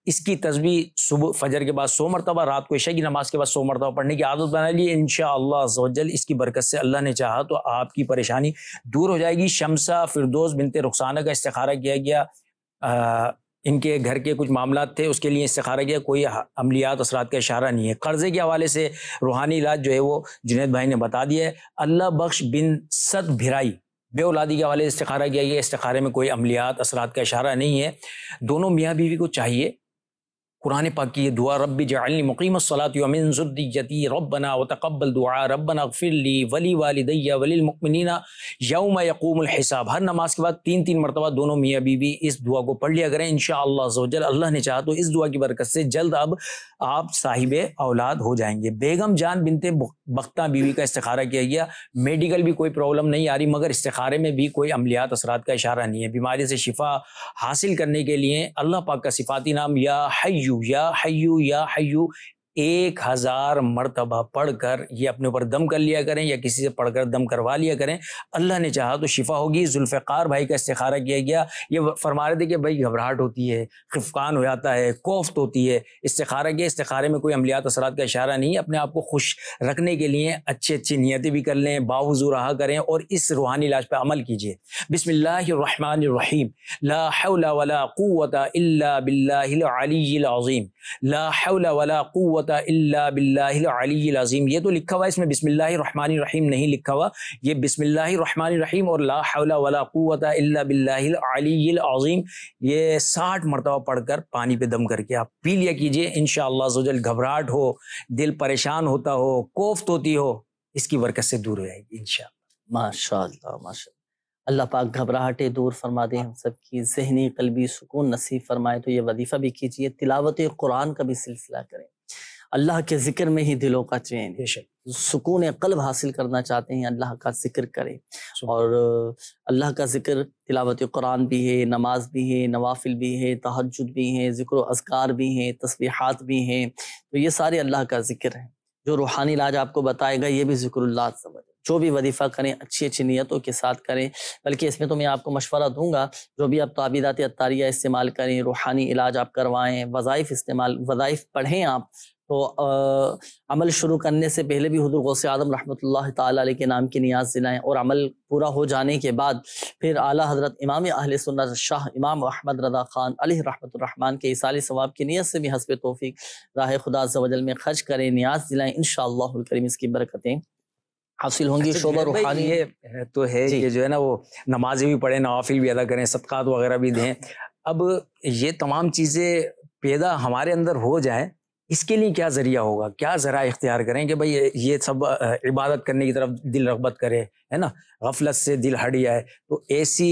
اس کی تسبیح صبح فجر کے بعد 100 مرتبہ، رات کو عشاء کی نماز کے بعد 100 مرتبہ پڑھنے کی عادت بنا لی. انشاءاللہ عز و جل اس کی برکت سے اللہ نے چاہا تو آپ کی پریشانی دور ہو جائے گی. شمسہ فردوس بنت رخسانہ کا استخارہ کیا گیا، ان کے گھر کے کچھ معاملات تھے، اس کے لیے استخارہ کیا، کوئی عملیات اثرات کا اشارہ نہیں ہے. قرضے کے حوالے سے روحانی علاج جو ہے وہ جنید بھائی نے بتا دیا ہے. اللہ بخش بن صد بھرائی بے اولادی کے حوالے سے استخارہ کیا گیا، استخارے میں کوئی عملیات اثرات کا اشارہ نہیں ہے. دونوں میاں بیوی کو چاہیے قرآن پاک کی یہ دعا، رب جعلنی مقیم الصلاۃ ومن ذریتی ربنا وتقبل دعاء ربنا اغفر لی ولی والدی وللمؤمنین یوم یقوم الحساب. ہر نماز کے بعد 3 مرتبہ دونوں میاں بیوی اس دعا کو پڑھ لیا کریں. انشاءاللہ عز و جل اللہ نے چاہا تو اس دعا کی برکت سے جلد اب آپ صاحب اولاد ہو جائیں گے. بیگم جان بنت بختہ بیوی کا استخارہ کیا گیا، میڈیکل بھی کوئی پرابلم نہیں آ رہی، مگر استخارے میں بھی کوئی عملیات اثرات کا اشارہ نہیں ہے. بیماری سے شفا حاصل کرنے کے لیے اللہ پاک کا صفاتی نام یا حیو یا حیو یا حیو 1000 مرتبہ پڑھ کر یہ اپنے اوپر دم کر لیا کریں یا کسی سے پڑھ کر دم کروا لیا کریں. اللہ نے چاہا تو شفا ہوگی. ذوالفقار بھائی کا استخارہ کیا گیا، یہ فرما رہے تھے کہ بھائی گھبراہٹ ہوتی ہے، خفقان ہو جاتا ہے، کوفت ہوتی ہے. استخارہ کیا، استخارے میں کوئی عملیات اثرات کا اشارہ نہیں ہے. اپنے آپ کو خوش رکھنے کے لیے اچھی نیتیں بھی کر لیں، باوضو رہا کریں اور اس روحانی علاج پہ عمل کیجیے. بسم اللہ الرحمن الرحیم. لا حول ولا قوت الا باللہ العلی العظیم. لا حول ولا قوت الا باللہ العلی العظیم. یہ تو لکھا ہوا ہے، اس میں بسم اللہ الرحمن الرحیم نہیں لکھا ہوا. یہ بسم اللہ الرحمن الرحیم اور لا حول ولا قوت الا باللہ العلی العظیم یہ 60 مرتبہ پڑھ کر پانی پہ دم کر کے آپ پی لیا کیجئے. انشاءاللہ عز و جل گھبراہٹ ہو، دل پریشان ہوتا ہو، کوفت ہوتی ہو، اس کی برکت سے دور ہو جائے گی انشاءاللہ. ماشاءاللہ ماشاءاللہ. اللہ پاک گھبراہٹیں دور فرما دے، ہم سب کی ذہنی قلبی سکون نصیب فرمائے. تو یہ وظیفہ بھی کیجئے، تلاوت قرآن کا بھی سلسلہ کریں. اللہ کے ذکر میں ہی دلوں کا چین ہے. سکون قلب حاصل کرنا چاہتے ہیں، اللہ کا ذکر کریں. اور اللہ کا ذکر تلاوت قرآن بھی ہے، نماز بھی ہے، نوافل بھی ہے، تہجد بھی ہے، ذکر و اذکار بھی ہیں، تسبیحات بھی ہیں. تو یہ سارے اللہ کا ذکر ہیں. جو روحانی علاج آپ کو بتائے گا یہ بھی ذکر اللہ سمجھ. جو بھی وظیفہ کریں اچھی نیتوں کے ساتھ کریں. بلکہ اس میں تو میں آپ کو مشورہ دوں گا، جو بھی آپ تعبیرات عطاریہ استعمال کریں، روحانی علاج آپ کروائیں، وظائف پڑھیں آپ، تو عمل شروع کرنے سے پہلے بھی حضور غوث اعظم رحمۃ اللہ تعالیٰ علیہ کے نام کی نیاز دلائیں. اور عمل پورا ہو جانے کے بعد پھر اعلیٰ حضرت امام اہل سنت شاہ امام احمد رضا خان علیہ رحمۃ الرحمن کے ایصال ثواب کی نیت سے بھی حسب توفیق راہ خدا عز و جل میں خرچ کریں، نیاز دلائیں. انشاءاللہ الکریم اس کی برکتیں حاصل ہوں گی. شعبہ روحانی یہ تو ہے کہ جو ہے نا وہ نمازیں بھی پڑھیں، نوافل بھی ادا کریں، صدقات وغیرہ بھی دیں. اب یہ تمام چیزیں پیدا ہمارے اندر ہو جائیں، اس کے لیے کیا ذریعہ ہوگا، کیا ذرائع اختیار کریں کہ بھئی یہ سب عبادت کرنے کی طرف دل رغبت کرے، ہے نا، غفلت سے دل ہٹ جائے. تو ایسی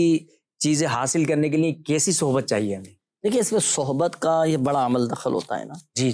چیزیں حاصل کرنے کے لیے کیسی صحبت چاہیے ہمیں؟ دیکھیے اس میں صحبت کا یہ بڑا عمل دخل ہوتا ہے نا. جی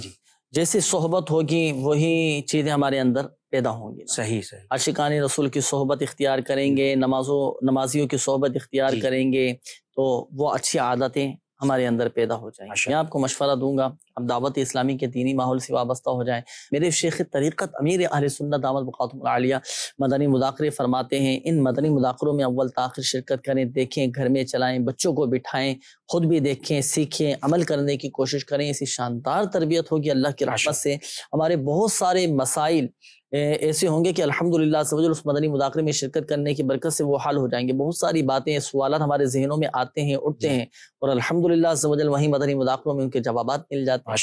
جیسی صحبت ہوگی وہی چیزیں ہمارے اندر پیدا ہوں گی. صحیح. عاشقان رسول کی صحبت اختیار کریں گے، نمازیوں کی صحبت اختیار کریں گے، تو وہ اچھی عادتیں ہمارے اندر پیدا ہو جائیں. میں آپ کو مشورہ دوں گا، اب دعوت اسلامی کے دینی ماحول سے وابستہ ہو جائیں. میرے شیخ طریقت امیر اہل سنت دامت بقاتہم العالیہ مدنی مذاکرے فرماتے ہیں، ان مدنی مذاکروں میں اول تاخیر شرکت کریں، دیکھیں، گھر میں چلائیں، بچوں کو بٹھائیں، خود بھی دیکھیں، سیکھیں، عمل کرنے کی کوشش کریں. اسی شاندار تربیت ہوگی اللہ کی رحمت سے. ہمارے بہت سارے مسائل ایسے ہوں گے کہ الحمدللہ اس مدنی مذاکرے میں شرکت کرنے کی برکت سے وہ حل ہو جائیں گے. بہت ساری باتیں، سوالات ہمارے ذہنوں میں آتے ہیں، اٹھتے ہیں، اور الحمدللہ وہیں مدنی مذاکروں میں ان کے جوابات مل جاتے ہیں.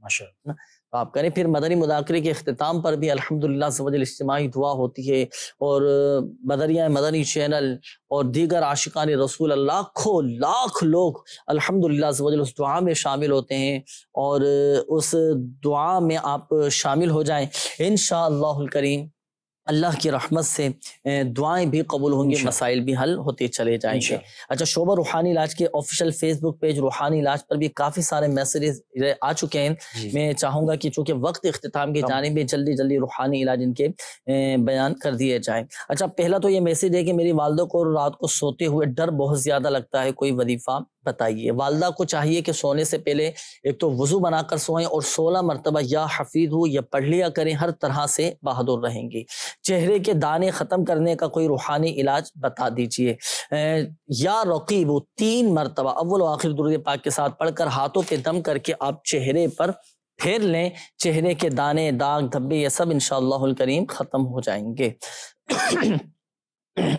ماشاءاللہ. تو آپ کریں. پھر مدنی مذاکرے کے اختتام پر بھی الحمدللہ اجتماعی دعا ہوتی ہے، اور بدریہ مدنی چینل اور دیگر عاشقان رسول لاکھوں لاکھ لوگ الحمدللہ اس دعا میں شامل ہوتے ہیں. اور اس دعا میں آپ شامل ہو جائیں انشاءاللہ الکریم. اللہ کی رحمت سے دعائیں بھی قبول ہوں گی، مسائل بھی حل ہوتے چلے جائیں گے۔ اچھا، شعبہ روحانی علاج کے آفیشیل فیس بک پیج روحانی علاج پر بھی کافی سارے میسیجز آ چکے ہیں۔ میں چاہوں گا کہ چونکہ وقت اختتام کی جانب ہے، جلدی جلدی روحانی علاج ان کے بیان کر دیے جائیں۔ اچھا، پہلا تو یہ میسیج ہے کہ میری والدہ کو رات کو سوتے ہوئے ڈر بہت زیادہ لگتا ہے، کوئی وظیفہ بتائیے۔ والدہ کو چاہیے کہ سونے سے پہلے ایک تو وضو بنا کر سوئیں اور 16 مرتبہ یا حفیظ ہو یا پڑھ لیا کریں، ہر طرح سے بہادر رہیں گی۔ چہرے کے دانے ختم کرنے کا کوئی روحانی علاج بتا دیجئے۔ یا رقیب 3 مرتبہ اول و آخر درود پاک کے ساتھ پڑھ کر ہاتھوں پہ دم کر کے آپ چہرے پر پھیر لیں، چہرے کے دانے، داغ، دھبے یہ سب انشاءاللہ الکریم ختم ہو جائیں گے۔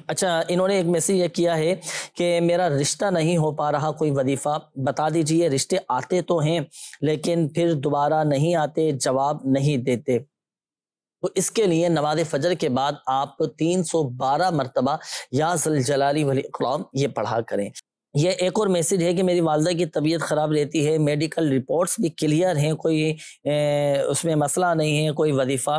اچھا، انہوں نے ایک میسیج یہ کیا ہے کہ میرا رشتہ نہیں ہو پا رہا، کوئی وظیفہ بتا دیجئے۔ رشتے آتے تو ہیں لیکن پھر دوبارہ نہیں آتے، جواب نہیں دیتے، تو اس کے لیے نماز فجر کے بعد آپ 312 مرتبہ یا ذل جلال والاکرام یہ پڑھا کریں۔ یہ ایک اور میسیج ہے کہ میری والدہ کی طبیعت خراب رہتی ہے، میڈیکل رپورٹس بھی کلیئر ہیں، کوئی اس میں مسئلہ نہیں ہے، کوئی وظیفہ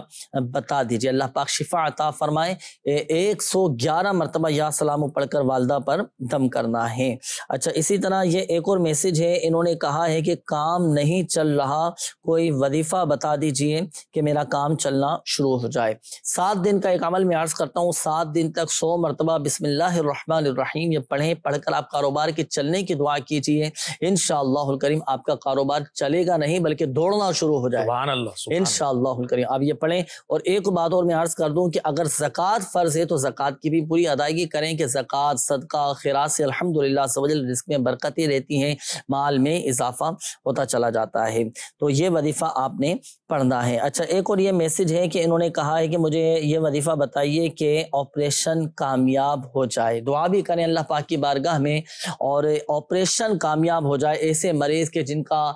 بتا دیجئے۔ اللہ پاک شفا عطا فرمائے۔ 111 مرتبہ یا سلام پڑھ کر والدہ پر دم کرنا ہے۔ اچھا، اسی طرح یہ ایک اور میسیج ہے، انہوں نے کہا ہے کہ کام نہیں چل رہا، کوئی وظیفہ بتا دیجئے کہ میرا کام چلنا شروع ہو جائے۔ 7 دن کا ایک عمل میں عرض کرتا ہوں، 7 دن تک 100 مرتبہ بسم اللہ الرحمن الرحیم یہ پڑھیں، پڑھ کر آپ کاروبار کے چلنے کی دعا کیجئے، انشاءاللہ الکریم آپ کا کاروبار چلے گا نہیں بلکہ دوڑنا شروع ہو جائے سبحان اللہ، انشاءاللہ الکریم۔ آپ یہ پڑھیں۔ اور ایک بات اور میں عرض کر دوں کہ اگر زکوٰۃ فرض ہے تو زکوٰۃ کی بھی پوری ادائیگی کریں کہ زکوٰۃ، صدقہ، خیرات سے الحمدللہ عز و جل رزق میں برکتیں رہتی ہیں، مال میں اضافہ ہوتا چلا جاتا ہے۔ تو یہ وظیفہ آپ نے پڑھنا ہے۔ اچھا، ایک اور یہ میسج ہے کہ انہوں نے کہا ہے کہ مجھے یہ وظیفہ بتائیے کہ آپریشن کامیاب ہو جائے، دعا بھی کریں اللہ پاک کی بارگاہ میں، اور آپریشن کامیاب ہو جائے۔ ایسے مریض کے جن کا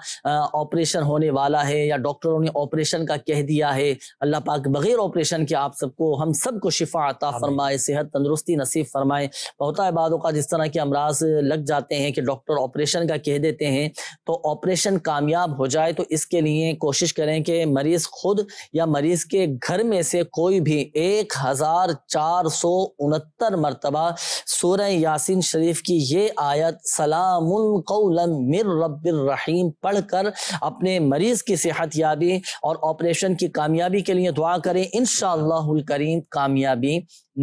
آپریشن ہونے والا ہے یا ڈاکٹروں نے آپریشن کا کہہ دیا ہے، اللہ پاک بغیر آپریشن کے آپ سب کو، ہم سب کو شفا عطا فرمائے، صحت تندرستی نصیب فرمائے۔ ہوتا ہے بعض اوقات جس طرح کے امراض لگ جاتے ہیں کہ ڈاکٹر آپریشن کا کہہ دیتے ہیں، تو آپریشن کامیاب ہو جائے تو اس کے لیے کوشش کریں کہ مریض خود یا مریض کے گھر میں سے کوئی بھی 1469 مرتبہ سورہ یاسین شریف کی یہ آیت سلام قولا من رب الرحیم پڑھ کر اپنے مریض کی صحت یابی اور آپریشن کی کامیابی کے لیے دعا کریں، انشاءاللہ الکریم کامیابی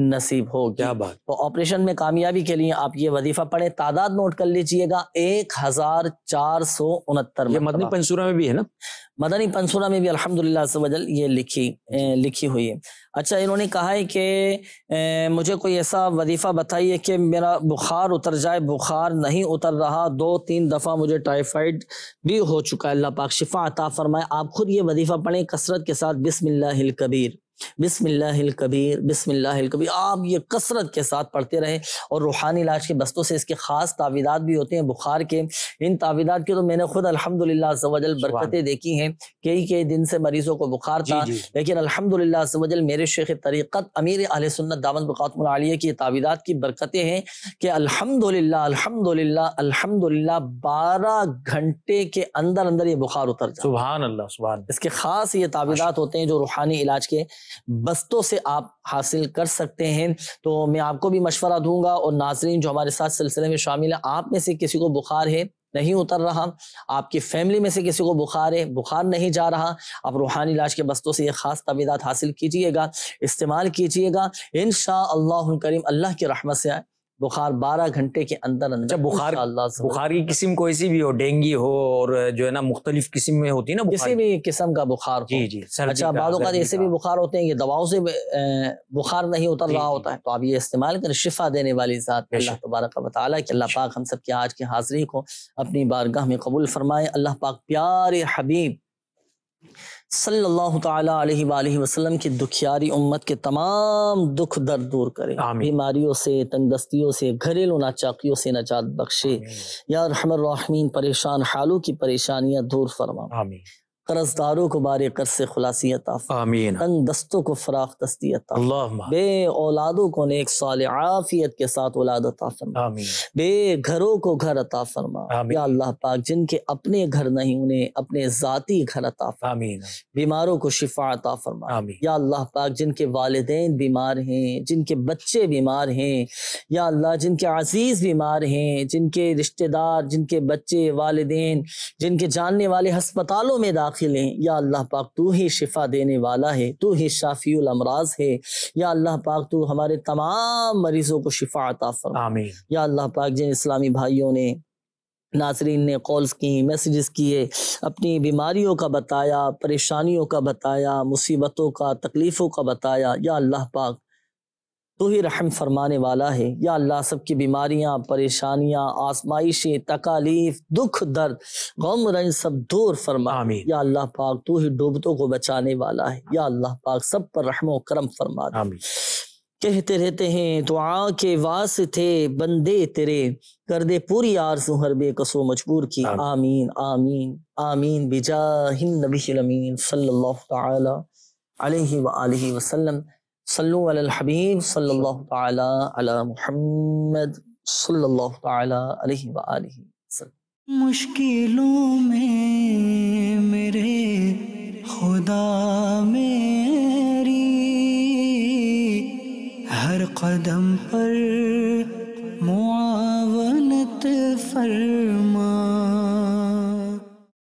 نصیب ہوگی۔ کیا بات۔ تو آپریشن میں کامیابی کے لیے آپ یہ وظیفہ پڑھیں، تعداد نوٹ کر لیجئے گا 1469۔ یہ مدنی پنسورہ میں بھی ہے نا؟ مدنی پنسورہ میں بھی الحمدللہ عز و جل یہ لکھی ہوئی ہے۔ اچھا، انہوں نے کہا ہے کہ مجھے کوئی ایسا وظیفہ بتائیے کہ میرا بخار اتر جائے، بخار نہیں اتر رہا، 2-3 دفعہ مجھے ٹائیفائڈ بھی ہو چکا ہے، اللہ پاک شفا عطا فرمائے۔ آپ خود یہ وظیفہ پڑھیں کثرت کے ساتھ، بسم اللہ الکبیر، بسم اللہ الکبیر، بسم اللہ الکبیر، آپ یہ کثرت کے ساتھ پڑھتے رہیں۔ اور روحانی علاج کے بستوں سے اس کے خاص تعویذات بھی ہوتے ہیں بخار کے، ان تعویذات کی تو میں نے خود الحمدللہ عز و جل برکتیں دیکھی ہیں۔ کئی دن سے مریضوں کو بخار تھا، لیکن الحمدللہ عز و جل میرے شیخ طریقت امیر اہل سنت دامت برکاتہم العالیہ کی تعویذات کی برکتیں ہیں کہ الحمدللہ 12 گھنٹے کے اندر یہ بخار اتر جاتا ہے۔ سبحان اللہ، سبحان اللہ۔ اس کے خاص یہ تعویذات ہوتے ہیں جو روحانی علاج کے بستوں سے آپ حاصل کر سکتے ہیں۔ تو میں آپ کو بھی مشورہ دوں گا، اور ناظرین جو ہمارے ساتھ سلسلے میں شامل ہیں، آپ میں سے کسی کو بخار ہے، نہیں اتر رہا، آپ کی فیملی میں سے کسی کو بخار ہے، بخار نہیں جا رہا، آپ روحانی علاج کے بستوں سے یہ خاص تعویذات حاصل کیجئے گا، استعمال کیجئے گا، انشاءاللہ الکریم اللہ کی رحمت سے بخار 12 گھنٹے کے اندر جب بخار کی قسم کوئی سی بھی ہو، ڈینگی ہو، اور جو ہے نا مختلف قسم میں ہوتی ہے نا، کسی بھی قسم کا بخار ہو۔ جی، اچھا، بعض اوقات ایسے بھی بخار ہوتے ہیں یہ دواؤں سے بخار نہیں اتر رہا ہوتا ہے، تو آپ یہ استعمال کریں، شفا دینے والی ذات اللہ تبارک و تعالیٰ کہ اللہ پاک ہم سب کی آج کی حاضری کو اپنی بارگاہ میں قبول فرمائے۔ اللہ پاک پیارے حبیب صلی اللہ تعالیٰ علیہ وآلہ وسلم کی دکھیاری امت کے تمام دکھ درد دور کرے، بیماریوں سے، تنگ دستیوں سے، گھریلو ناچاکیوں سے نجات بخشے۔ یا ارحم الراحمین، پریشان حالوں کی پریشانیاں دور فرما۔ قرضداروں کو بارے قرض سے خلاصی عطا فرما، آمین، تنگ دستوں کو فراخ دستی عطا فرما، اللہم بے اولادوں کو نیک صالح عافیت کے ساتھ اولاد عطا فرما، آمین، بے گھروں کو گھر عطا فرما، آمین، یا اللہ پاک جن کے اپنے گھر نہیں انہیں اپنے ذاتی گھر عطا فرما، آمین، بیماروں کو شفا عطا فرما، آمین، یا اللہ پاک جن کے والدین بیمار ہیں، جن کے بچے بیمار ہیں، یا اللہ جن کے عزیز بیمار ہیں، جن کے رشتہ دار، جن کے بچے، والدین، جن کے جاننے والے ہسپتالوں میں داخل ہیں، یا اللہ پاک تو ہی شفا دینے والا ہے، تو ہی شافی الامراض ہے، یا اللہ پاک تو ہمارے تمام مریضوں کو شفا عطا فرما، آمین، یا اللہ پاک جن اسلامی بھائیوں نے، ناظرین نے کالز کی، میسیجز کیے، اپنی بیماریوں کا بتایا، پریشانیوں کا بتایا، مصیبتوں کا، تکلیفوں کا بتایا، یا اللہ پاک تو ہی رحم فرمانے والا ہے، یا اللہ سب کی بیماریاں، پریشانیاں، آزمائشیں، تکالیف، دکھ، درد، غم رنج سب دور فرما، آمین، یا اللہ پاک تو ہی ڈوبتوں کو بچانے والا ہے، یا اللہ پاک سب پر رحم و کرم فرما دے۔ آمین، کہتے رہتے ہیں دعا کے واسطے بندے تیرے، کر دے پوری آرزو ہر بے کسو مجبور کی، آمین آمین آمین بجاہ النبی الامین صلی اللہ تعالی علیہ وآلہ وسلم۔ صلو علی الحبیب صلی اللہ تعالی علی محمد صلی اللہ تعالی علیہ وآلہ وسلم۔ مشکلوں میں میرے خدا میری، ہر قدم پر